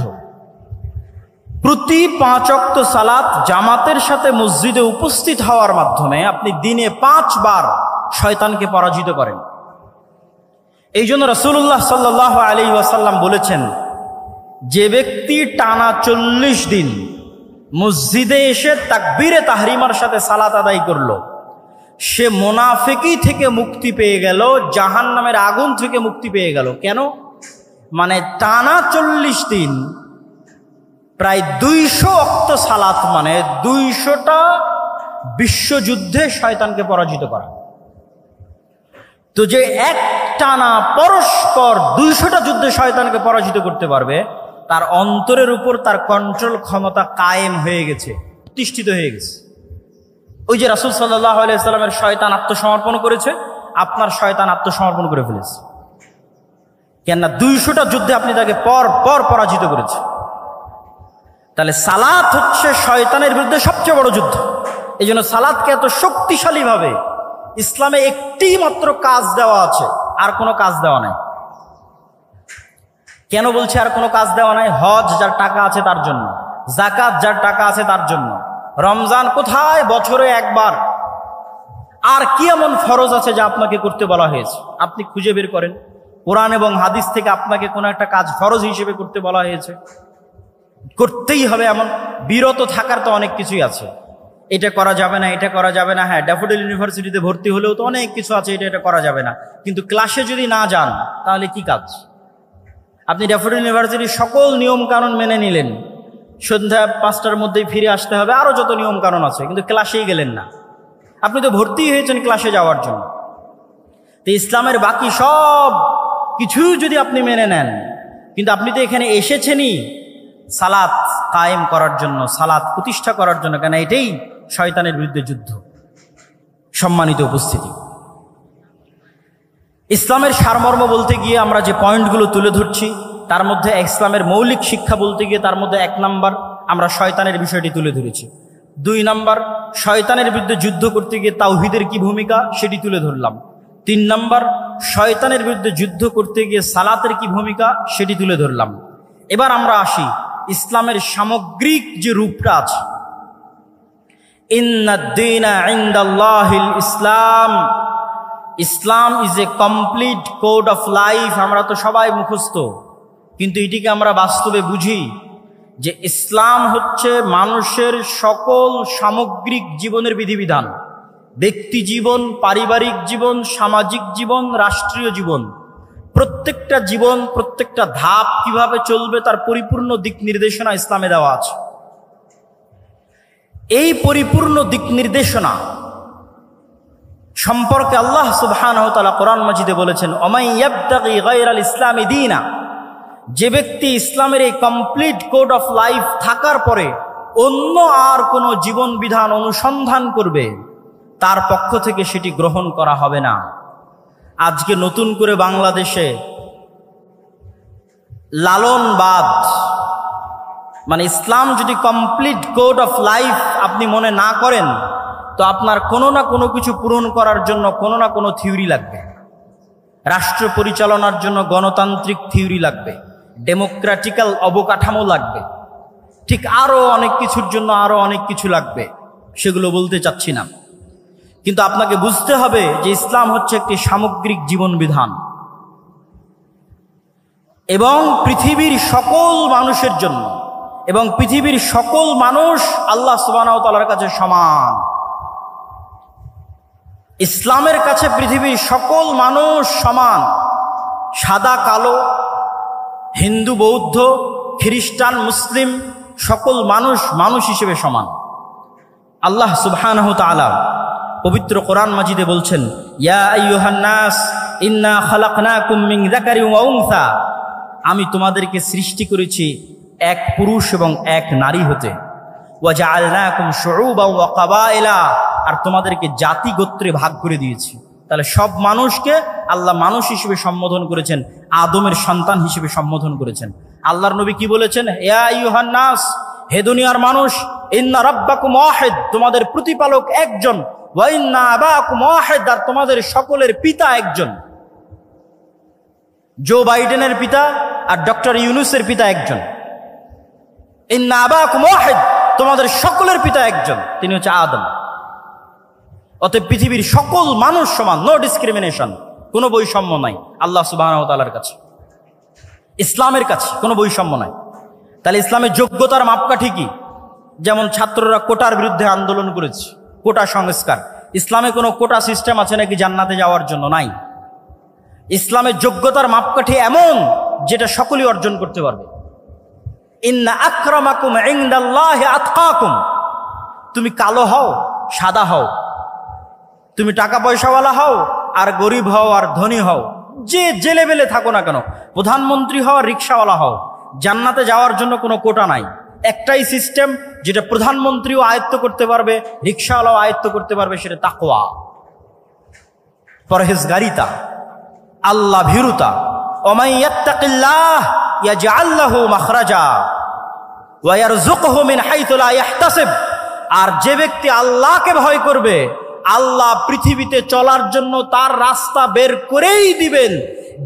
প্রতি 5 ওয়াক্ত সালাত জামাতের সাথে মসজিদে উপস্থিত হওয়ার মাধ্যমে আপনি দিনে 5 বার শয়তানকে পরাজিত করেন। এই জন্য রাসূলুল্লাহ সাল্লাল্লাহু আলাইহি ওয়াসাল্লাম বলেছেন, যে ব্যক্তি টানা 40 দিন মসজিদে এসে তাকবীরে তাহরিমার সাথে সালাত আদায় করলো, সে মুনাফিকি থেকে মুক্তি পেয়ে গেল, জাহান্নামের আগুন থেকে মুক্তি পেয়ে গেল। কেন? মানে টানা 40 দিন প্রায় 200 ওয়াক্ত সালাত, মানে 200টা বিশ্বযুদ্ধে শয়তানকে পরাজিত করা। তো যে এক টানা পরস্পর 200টা যুদ্ধে শয়তানকে পরাজিত করতে পারবে, তার অন্তরের উপর তার কন্ট্রোল ক্ষমতা কায়েম হয়ে গেছে, প্রতিষ্ঠিত হয়ে গেছে। ওই যে রাসূল সাল্লাল্লাহু আলাইহি ওয়াসাল্লামের শয়তান আত্মসমর্পণ করেছে, আপনার শয়তান আত্মসমর্পণ করে ফেলেছে। কেননা 200টা যুদ্ধে আপনি তাকে পর পরাজিত করেছে। তাহলে সালাত হচ্ছে শয়তানের বিরুদ্ধে সবচেয়ে বড় যুদ্ধ। এই জন্য সালাতকে এত শক্তিশালীভাবে ইসলামে একটি মাত্র কাজ দেওয়া আছে, আর কোনো কাজ দেওয়া নাই। কেন বলছে আর কোনো কাজ দেওয়া নাই? হজ যার টাকা আছে তার জন্য, যাকাত যার টাকা আছে তার জন্য, রমজান কোথায়? বছরে একবার। আর কি এমন ফরজ আছে যা আপনাকে করতে বলা হয়েছে? আপনি খুঁজে বের করেন কোরআন এবং হাদিস থেকে আপনাকে কোনো একটা কাজ ফরজ হিসেবে করতে বলা হয়েছে, করতেই হবে এমন। বিরত থাকার তো অনেক কিছুই আছে, এটা করা যাবে না, এটা করা যাবে না। হ্যাঁ, ড্যাফোডিল ইউনিভার্সিটিতে ভর্তি হলেও তো অনেক কিছু আছে, এটা করা যাবে না। কিন্তু ক্লাসে যদি না যান তাহলে কি কাজ? আপনি ড্যাফোডিল ইউনিভার্সিটির সকল নিয়ম কানুন মেনে নিলেন, সন্ধ্যা 5টার মধ্যেই ফিরে আসতে হবে, আরো যত নিয়ম কানুন আছে, কিন্তু ক্লাসেই গেলেন না। আপনি তো ভর্তি হয়েছেন ক্লাসে যাওয়ার জন্য। তো ইসলামের বাকি সব কিছু যদি আপনি মেনে নেন, কিন্তু আপনি তো এখানে এসেছেনই সালাত কায়েম করার জন্য, সালাত প্রতিষ্ঠা করার জন্য, কেন এটাই শয়তানের বিরুদ্ধে যুদ্ধ। সম্মানিত উপস্থিতি, ইসলামের সারমর্ম বলতে গিয়ে আমরা যে পয়েন্টগুলো তুলে ধরছি, তার মধ্যে ইসলামের মৌলিক শিক্ষা বলতে গিয়ে তার মধ্যে 1 নাম্বার আমরা শয়তানের বিষয়টি তুলে ধরেছি। 2 নাম্বার শয়তানের বিরুদ্ধে যুদ্ধ করতে গিয়ে তাওহীদের কি ভূমিকা সেটি তুলে ধরলাম। 3 নাম্বার শয়তানের বিরুদ্ধে যুদ্ধ করতে গিয়ে সালাতের কি ভূমিকা সেটি তুলে ধরলাম। এবার আমরা আসি ইসলামের সামগ্রিক যে রূপটা আছে। ইন্নাদ-দীনা ইনদাল্লাহিল ইসলাম, Islam is a complete code of life. আমরা তো সবাই মুখস্থ, কিন্তু এটিকে আমরা বাস্তবে বুঝি যে ইসলাম হচ্ছে মানুষের সকল সামগ্রিক জীবনের বিধিবিধান, ব্যক্তি জীবন, পারিবারিক জীবন, সামাজিক জীবন, রাষ্ট্রীয় জীবন, প্রত্যেকটা জীবন, প্রত্যেকটা ধাপ কিভাবে চলবে তার পরিপূর্ণ দিক নির্দেশনা ইসলামে দেওয়া আছে। এই পরিপূর্ণ দিক নির্দেশনা সম্পর্কে আল্লাহ সুবহানাহু ওয়া তাআলা কোরআন মাজিদে বলেছেন, ওমাই ইয়াবতাগি গায়রাল ইসলামি দীনা, যে ব্যক্তি ইসলামের এই কমপ্লিট কোড অফ লাইফ থাকার পরে অন্য আর কোনো জীবন বিধান অনুসন্ধান করবে, তার পক্ষ থেকে সেটি গ্রহণ করা হবে না। আজকে নতুন করে বাংলাদেশে লালনবাদ, মানে ইসলাম যদি কমপ্লিট কোড অফ লাইফ আপনি মনে না করেন, তো আপনার কোনো না কোনো কিছু পূরণ করার জন্য কোনো না কোনো থিওরি লাগবে। রাষ্ট্র পরিচালনার জন্য গণতান্ত্রিক থিওরি লাগবে, ডেমোক্রেটিক্যাল অবকাঠামো লাগবে, ঠিক আরও অনেক কিছুর জন্য আরও অনেক কিছু লাগবে, সেগুলো বলতে চাচ্ছি না। কিন্তু আপনাকে বুঝতে হবে যে ইসলাম হচ্ছে একটি সামগ্রিক জীবন বিধান এবং পৃথিবীর সকল মানুষের জন্য, এবং পৃথিবীর সকল মানুষ আল্লাহ সুবহানাহু ওয়া তাআলার কাছে সমান। ইসলামের কাছে পৃথিবীর সকল মানুষ সমান, সাদা কালো, হিন্দু বৌদ্ধ খ্রিস্টান মুসলিম সকল মানুষ মানুষ হিসেবে সমান। আল্লাহ সুবহানাহু ওয়া তাআলা পবিত্র কোরআন মাজিদে বলছেন, ইয়া আইয়ুহান নাস ইন্না খালাকনাকুম মিন যাকারিন ওয়া উনসা, আমি তোমাদেরকে সৃষ্টি করেছি এক পুরুষ এবং এক নারী হতে, ওয়া জাআলনাকুম শুউবান ওয়া কাবাইলা, আর তোমাদেরকে জাতি গোত্রে ভাগ করে দিয়েছি। তাহলে সব মানুষকে আল্লাহ মানুষ হিসেবে সম্বোধন করেছেন, আদমের সন্তান হিসেবে সম্বোধন করেছেন। আল্লাহর নবী কি বলেছেন, ইয়া আইয়ুহান নাস, হে দুনিয়ার মানুষ, ইন্না রাব্বাকুম ওয়াহিদ, তোমাদের প্রতিপালক একজন, ওয়া ইন্না আবাকুম ওয়াহিদ, আর তোমাদের সকলের পিতা একজন। জো বাইডেনের পিতা আর ডক্টর ইউনূসের পিতা একজন। ইন্না আবাকুম ওয়াহিদ, তোমাদের সকলের পিতা একজন, তিনি হচ্ছে আদম। অতএব পৃথিবীর সকল মানুষ সমান, নো ডিসক্রিমিনেশন, কোনো বৈষম্য নাই আল্লাহ সুবহানাহু ওয়া তাআলার কাছে। ইসলামের কাছে কোনো বৈষম্য নাই। তাহলে ইসলামের যোগ্যতার মাপকাঠি কি? যেমন ছাত্ররা কোটার বিরুদ্ধে আন্দোলন করেছে, কোটা সংস্কার। ইসলামে কোনো কোটা সিস্টেম আছে নাকি জান্নাতে যাওয়ার জন্য? নাই। ইসলামের যোগ্যতার মাপকাঠি এমন যেটা সকলেই অর্জন করতে পারবে। ইন্না আকরামাকুম ইনদাল্লাহি আতকাকুম, তুমি কালো হও সাদা হও, তুমি টাকা পয়সাওয়ালা হও আর গরিব হও আর ধনী হও, যে লেভেলে থাকো না কেন, প্রধানমন্ত্রী হও আর রিক্সাওয়ালা হও, জান্নাতে যাওয়ার জন্য কোনো কোটা নাই। একটাই সিস্টেম যেটা প্রধানমন্ত্রীও আয়ত্ত করতে পারবে, রিক্সাওয়ালাও আয়ত্ত করতে পারবে, সেটা তাকওয়া, পরহেজগারিতা, আল্লাহ ভীরুতা। ওমাই ইয়াত্তাকিল্লাহ ইয়াজআল লাহু মাখরাজা ওয়া ইয়ারযুকহু মিন হাইথু লা ইয়াহতাসিব, আর যে ব্যক্তি আল্লাহকে ভয় করবে, আল্লাহ পৃথিবীতে চলার জন্য তার রাস্তা বের করেই দিবেন।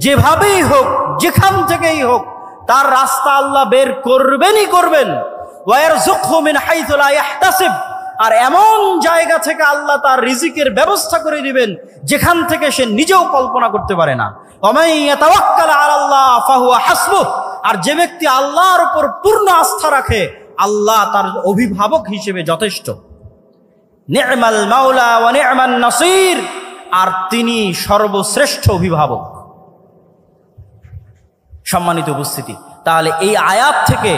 যেভাবেই হোক, যেখান থেকেই হোক, তার রাস্তা আল্লাহ বের করবেনই করবেন। ওয়া ইয়ারযুকহু মিন হাইথু লা ইয়াহতাসিব, আর এমন জায়গা থেকে আল্লাহ তার রিজিকের ব্যবস্থা করে দিবেন যেখান থেকে সে নিজেও কল্পনা করতে পারে না। ওয়ামান ইয়াতাওয়াক্কাল আলাল্লাহ ফাহুয়া হাসবুহ, আর যে ব্যক্তি আল্লাহর উপর পূর্ণ আস্থা রাখে, আল্লাহ তার অভিভাবক হিসেবে যথেষ্ট। নি'মাল মাওলা ওয়া নি'মান নাসির, আর তিনি সর্বশ্রেষ্ঠ অভিভাবক। সম্মানিত উপস্থিতি, তাহলে এই আয়াত থেকে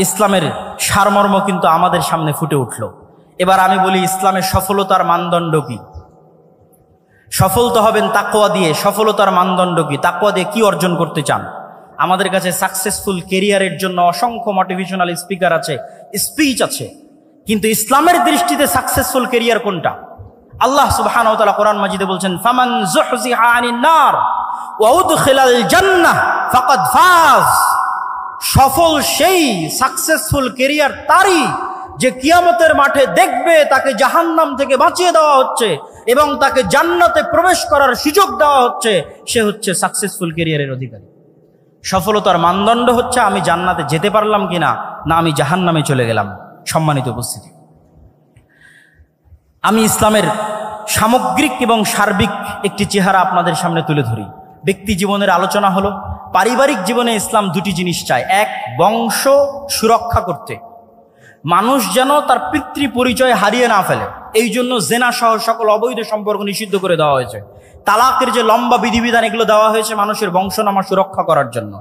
ইসলামের সারমর্ম কিন্তু আমাদের সামনে ফুটে উঠল। এবার আমি বলি, ইসলামের সফলতার মানদণ্ড কি? সফল তো হবেন তাকওয়া দিয়ে। সফলতার মানদণ্ড কি? তাকওয়া দিয়ে কি অর্জন করতে চান? আমাদের কাছে সাকসেসফুল কেরিয়ারের জন্য অসংখ্য মোটিভেশনাল স্পিকার আছে, স্পিচ আছে, কিন্তু ইসলামের দৃষ্টিতে সাকসেসফুল কেরিয়ার কোনটা? আল্লাহ সুবহানাহু ওয়া তাআলা কোরআন মাজিদে বলছেন, ফামান যুহজিহা আনিন নার ওয়া উদখিলাল জান্নাহ ফাকাদ ফাজ। সফল সেই, সাকসেসফুল কেরিয়ার তারই যে কিয়ামতের মাঠে দেখবে তাকে জাহান্নাম থেকে বাঁচিয়ে দেওয়া হচ্ছে এবং তাকে জান্নাতে প্রবেশ করার সুযোগ দেওয়া হচ্ছে। সে হচ্ছে সাকসেসফুল কেরিয়ারের অধিকারী। সফলতার মানদণ্ড হচ্ছে আমি জান্নাতে যেতে পারলাম কিনা, না আমি জাহান্নামে চলে গেলাম। সম্মানিত উপস্থিতি, আমি ইসলামের সামগ্রিক এবং সার্বিক একটি চেহারা আপনাদের সামনে তুলে ধরি। ব্যক্তি জীবনের আলোচনা হলো, পারিবারিক জীবনে ইসলাম দুটি জিনিস চায়। এক, বংশ সুরক্ষা করতে, মানুষ যেন তার পিতৃ পরিচয় হারিয়ে না ফেলে, এই জন্য জেনা সহ সকল অবৈধ সম্পর্ক নিষিদ্ধ করে দেওয়া হয়েছে। তালাকের যে লম্বা বিধিবিধান এগুলো দেওয়া হয়েছে মানুষের বংশনামা সুরক্ষা করার জন্য।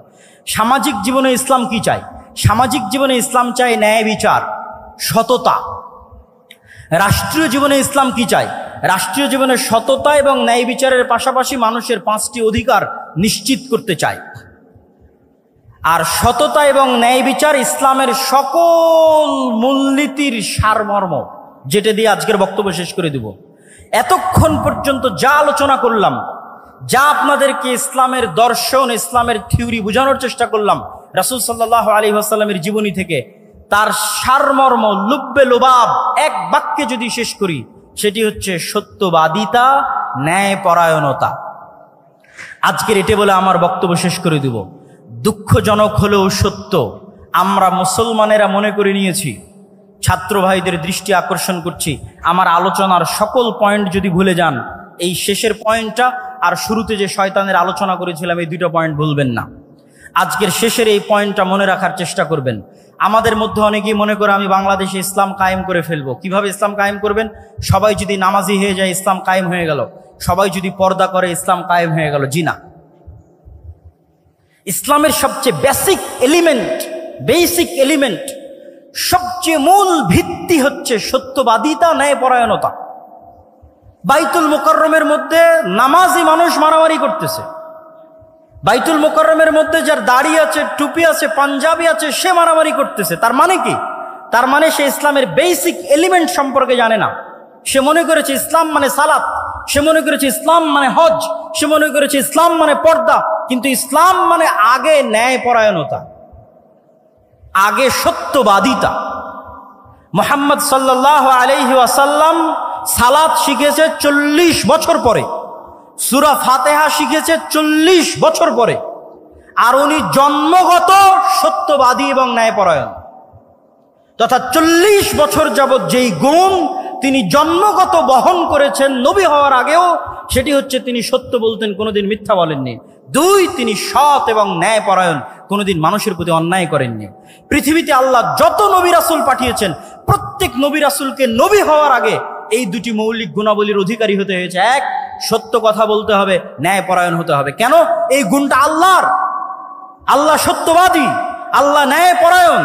সামাজিক জীবনে ইসলাম কি চায়? সামাজিক জীবনে ইসলাম চায় ন্যায় বিচার, সততা। রাষ্ট্রীয় জীবনে ইসলাম কি চায়? রাষ্ট্রীয় জীবনে সততা এবং ন্যায় বিচারের পাশাপাশি মানুষের 5টি অধিকার নিশ্চিত করতে চায়। আর সততা এবং ন্যায় বিচার ইসলামের সকল মূলনীতির সারমর্ম, যেটা দিয়ে আজকের বক্তব্য শেষ করে দিব। এতক্ষণ পর্যন্ত যা আলোচনা করলাম, যা আপনাদেরকে ইসলামের দর্শন, ইসলামের থিওরি বোঝানোর চেষ্টা করলাম রাসূল সাল্লাল্লাহু আলাইহি ওয়াসাল্লামের জীবনী থেকে, তার সারমর্ম লুব্বে লুবাব এক বাক্যে যদি শেষ করি, সেটি হচ্ছে সত্যবাদিতা, ন্যায়পরায়ণতা। আজকের এটা বলে আমার বক্তব্য শেষ করে দিব। দুঃখজনক হলেও সত্য, আমরা মুসলমানেরা মনে করে নিয়েছি, ছাত্র ভাইদের দৃষ্টি আকর্ষণ করছি, আমার আলোচনার সকল পয়েন্ট যদি ভুলে যান, এই শেষের পয়েন্টটা আর শুরুতে যে শয়তানের আলোচনা করেছিলাম এই 2টা পয়েন্ট ভুলবেন না। আজকের শেষের এই পয়েন্টটা মনে রাখার চেষ্টা করবেন। আমাদের মধ্যে অনেকেই মনে করে আমি বাংলাদেশে ইসলাম কায়েম করে ফেলবো। কিভাবে ইসলাম কায়েম করবেন? সবাই যদি নামাজি হয়ে যায় ইসলাম কায়েম হয়ে গেল, সবাই যদি পর্দা করে ইসলাম কায়েম হয়ে গেল। জি না, ইসলামের সবচেয়ে বেসিক এলিমেন্ট, সবচেয়ে মূল ভিত্তি হচ্ছে সত্যবাদিতা, ন্যায়পরায়ণতা। বাইতুল মুকাররমের মধ্যে নামাজি মানুষ মারামারি করতেছে, বাইতুল মুকাররমের মধ্যে যার দাড়ি আছে, টুপি আছে, পাঞ্জাবি আছে, সে মারামারি করতেছে। তার মানে কি? তার মানে সে ইসলামের বেসিক এলিমেন্ট সম্পর্কে জানে না। সে মনে করেছে ইসলাম মানে সালাত, সে মনে করেছে ইসলাম মানে হজ, সে মনে করেছে ইসলাম মানে পর্দা। কিন্তু ইসলাম মানে আগে ন্যায়পরায়ণতা, আগে সত্যবাদিতা। মুহাম্মদ সাল্লাল্লাহু আলাইহি ওয়াসাল্লাম সালাত শিখেছে 40 বছর পরে, সূরা ফাতিহা শিখেছে 40 বছর পরে। আর উনি জন্মগত সত্যবাদী এবং ন্যায়পরায়ণ, তথা 40 বছর যাবৎ যেই গুণ তিনি জন্মগত বহন করেছেন নবী হওয়ার আগেও, সেটি হচ্ছে তিনি সত্য বলতেন, কোনোদিন মিথ্যা বলেননি। 2, তিনি সৎ এবং ন্যায়পরায়ণ, কোনোদিন মানুষের প্রতি অন্যায় করেননি। পৃথিবীতে আল্লাহ যত নবী রাসূল পাঠিয়েছেন, প্রত্যেক নবী রাসূলকে নবী হওয়ার আগে এই 2টি মৌলিক গুণাবলীর অধিকারী হতে হয়েছে। 1, সত্য কথা বলতে হবে, ন্যায়পরায়ণ হতে হবে। কেন? এই গুণটা আল্লাহর। আল্লাহ সত্যবাদী, আল্লাহ ন্যায়পরায়ণ।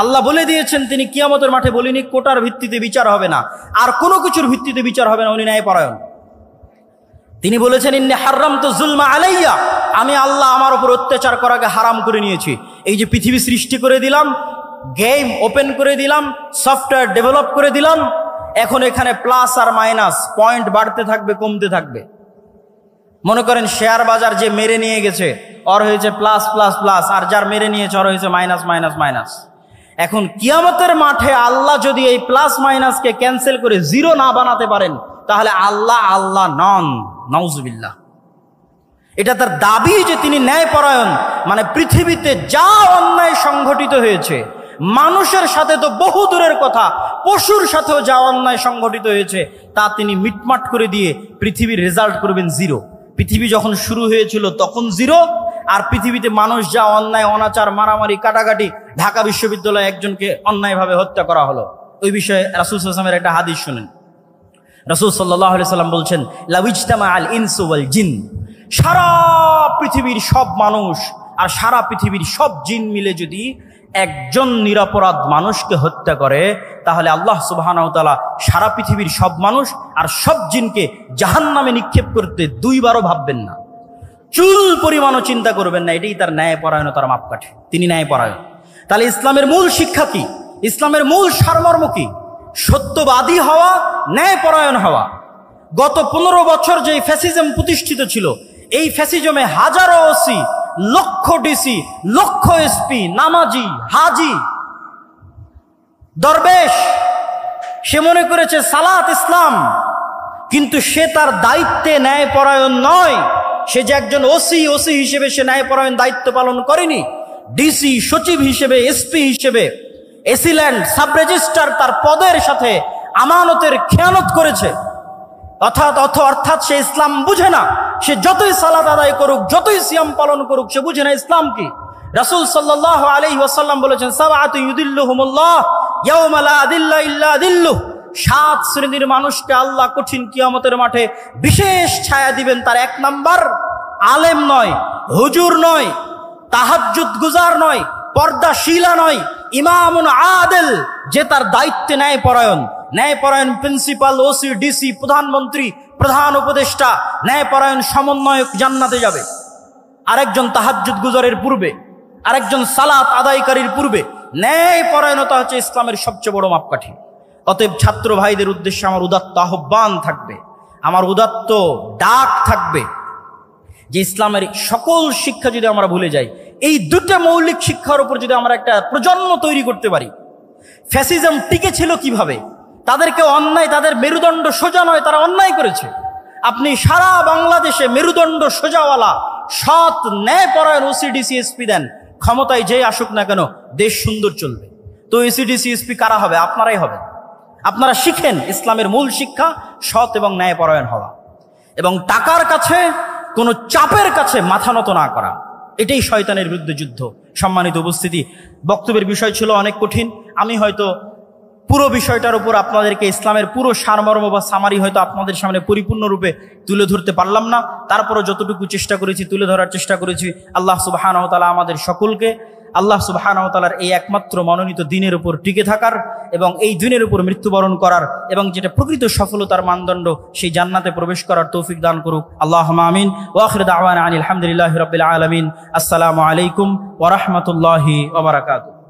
আল্লাহ বলে দিয়েছেন, তিনি কিয়ামতের মাঠে বলিনি কোটার ভিত্তিতে বিচার হবে না, আর কোনো কিছুর ভিত্তিতে বিচার হবে না, উনি ন্যায়পরায়ণ। তিনি বলেছেন, ইন্নী হারামতু যুলমা আলাইয়া, আমি আল্লাহ আমার উপর অত্যাচার করাকে হারাম করে নিয়েছি। এই যে পৃথিবী সৃষ্টি করে দিলাম, গেম ওপেন করে দিলাম, সফটওয়্যার ডেভেলপ করে দিলাম, এখন এখানে প্লাস আর মাইনাস পয়েন্ট বাড়তে থাকবে, কমতে থাকবে। মনে করেন শেয়ার বাজার যে মেরে নিয়ে গেছে ওর হয়েছে প্লাস প্লাস প্লাস, আর যার মেরে নিয়েছে ওর হয়েছে মাইনাস মাইনাস মাইনাস। এখন কিয়ামতের মাঠে আল্লাহ যদি এই প্লাস মাইনাসকে ক্যান্সেল করে 0 না বানাতে পারেন, তাহলে আল্লাহ নন, নাউজুবিল্লাহ। এটা তার দাবি যে তিনি ন্যায়পরায়ণ। মানে পৃথিবীতে যা অন্যায় সংঘটিত হয়েছে, মানুষের সাথে তো বহু দূরের কথা, পশুর সাথেও যা অন্যায় সংঘটিত হয়েছে তা তিনি মিটমাট করে দিয়ে পৃথিবীর রেজাল্ট করবেন 0। পৃথিবী যখন শুরু হয়েছিল তখন 0, আর পৃথিবীতে মানুষ যা অন্যায়, অনাচার, মারামারি, কাটাকাটি, ঢাকা বিশ্ববিদ্যালয়ে একজনকে অন্যায়ভাবে হত্যা করা হলো, ওই বিষয়ে রাসূল সাল্লাল্লাহু আলাইহি ওয়াসাল্লামের একটা হাদিস শুনেন। রাসূল সাল্লাল্লাহু আলাইহি ওয়াসাল্লাম বলছেন, লাউইজতামা আল ইনসু ওয়াল জিন, সারা পৃথিবীর সব মানুষ আর সারা পৃথিবীর সব জিন মিলে যদি একজন নিরপরাধ মানুষকে হত্যা করে, তাহলে আল্লাহ সুবহানাহু ওয়া তাআলা সারা পৃথিবীর সব মানুষ আর সব জিনকে জাহান্নামে নিক্ষেপ করতে 2 বারও ভাববেন না, চুল পরিমাণও চিন্তা করবেন না। এটাই তার ন্যায়পরায়ণতার মাপকাঠি, তিনি ন্যায়পরায়ণ। তাহলে ইসলামের মূল শিক্ষা কি? ইসলামের মূল সারমর্ম কি? সত্যবাদী হওয়া, ন্যায়পরায়ণ হওয়া। গত 15 বছর যে ফ্যাসিজম প্রতিষ্ঠিত ছিল, এই ফ্যাসিজমে হাজারো ওসি, লক্ষ ডিসি, লক্ষ এসপি, নামাজি, হাজি, দরবেশ, সে মনে করেছে সালাত ইসলাম, কিন্তু সে তার দায়িত্বে ন্যায়পরায়ণ নয়। সে যে একজন ওসি হিসেবে সে ন্যায়পরায়ণ দায়িত্ব পালন করেনি। ডিসি, সচিব হিসেবে, এসপি হিসেবে, এসিল্যান্ড, সাব রেজিস্ট্রার তার পদের সাথে আমানতের খেয়ানত করেছে। অর্থাৎ সে ইসলাম বুঝে না। সে যতই সালাত আদায় করুক, যতই সিয়াম পালন করুক, সে বুঝে না ইসলাম কি। রাসূল সাল্লাল্লাহু আলাইহি ওয়াসাল্লাম বলেছেন, সাবআতু ইউদিল্লুহুমুল্লাহ ইয়াওমা লা দিল্লা ইল্লা দিল্লুহ, 7 শ্রেণীর মানুষকে আল্লাহ কঠিন কিয়ামতের মাঠে বিশেষ ছায়া দিবেন। তার 1 নাম্বার, আলেম নয়, হুজুর নয়, তাহাজ্জুদ গুজার নয়, পর্দাশীলা নয়, ইমামুন আদিল, যে তার দায়িত্বে ন্যায়পরায়ণ প্রিন্সিপাল, ওসি, ডিসি, প্রধানমন্ত্রী, প্রধান উপদেষ্টা, ন্যায়পরায়ণ সমন্বয়ক জান্নাতে যাবে। আরেকজন তাহাজ্জুদ গুজারের পূর্বে, আরেকজন সালাত আদায়কারীর পূর্বে। ন্যায়পরায়ণতা হচ্ছে ইসলামের সবচেয়ে বড় মাপকাঠি। অতএব ছাত্র ভাইদের উদ্দেশ্যে আমার উদাত্ত আহ্বান থাকবে, আমার উদাত্ত ডাক থাকবে যে ইসলামের সকল শিক্ষা যদি আমরা ভুলে যাই, এই 2টা মৌলিক শিক্ষার উপর যদি আমরা একটা প্রজন্ম তৈরি করতে পারি। ফ্যাসিজম টিকে ছিল কিভাবে? তাদেরকে অন্যায়, তাদের মেরুদণ্ড সোজা নয়, তারা অন্যায় করেছে। আপনি সারা বাংলাদেশে মেরুদণ্ড সোজাওয়ালা সৎ ন্যায়পরায়ণ ওসিডিসি এসপি দেন, ক্ষমতায় যে আসুক না কেন দেশ সুন্দর চলবে। তো এসিডিসি এসপি কারা হবে? আপনারাই হবে। আপনারা শিখেন ইসলামের মূল শিক্ষা, সৎ এবং ন্যায়পরায়ণ হওয়া, এবং টাকার কাছে, কোনো চাপের কাছে মাথা নত না করা। এটাই শয়তানের বিরুদ্ধে যুদ্ধ। সম্মানিত উপস্থিতি, বক্তব্যের বিষয় ছিল অনেক কঠিন। আমি হয়তো পুরো বিষয়টার উপর আপনাদেরকে ইসলামের পুরো সারমর্ম বা সামারি হয়তো আপনাদের সামনে পরিপূর্ণরূপে তুলে ধরতে পারলাম না। তারপরও যতটুকু চেষ্টা করেছি, তুলে ধরার চেষ্টা করেছি। আল্লাহ সুবহানাহু ওয়া তাআলা আমাদের সকলকে আল্লাহ সুবহানাহু ওয়া তাআলার এই একমাত্র মনোনীত দ্বীনের উপর টিকে থাকার এবং এই দ্বীনের উপর মৃত্যুবরণ করার এবং যেটা প্রকৃত সফলতার মানদণ্ড, সেই জান্নাতে প্রবেশ করার তৌফিক দান করুক। আল্লাহুম্মা আমিন। ওয়া আখিরু দাওয়ানা আনিল হামদুলিল্লাহি রাব্বিল আলামিন। আসসালামু আলাইকুম ওয়া রাহমাতুল্লাহি ওয়া বারাকাতুহু।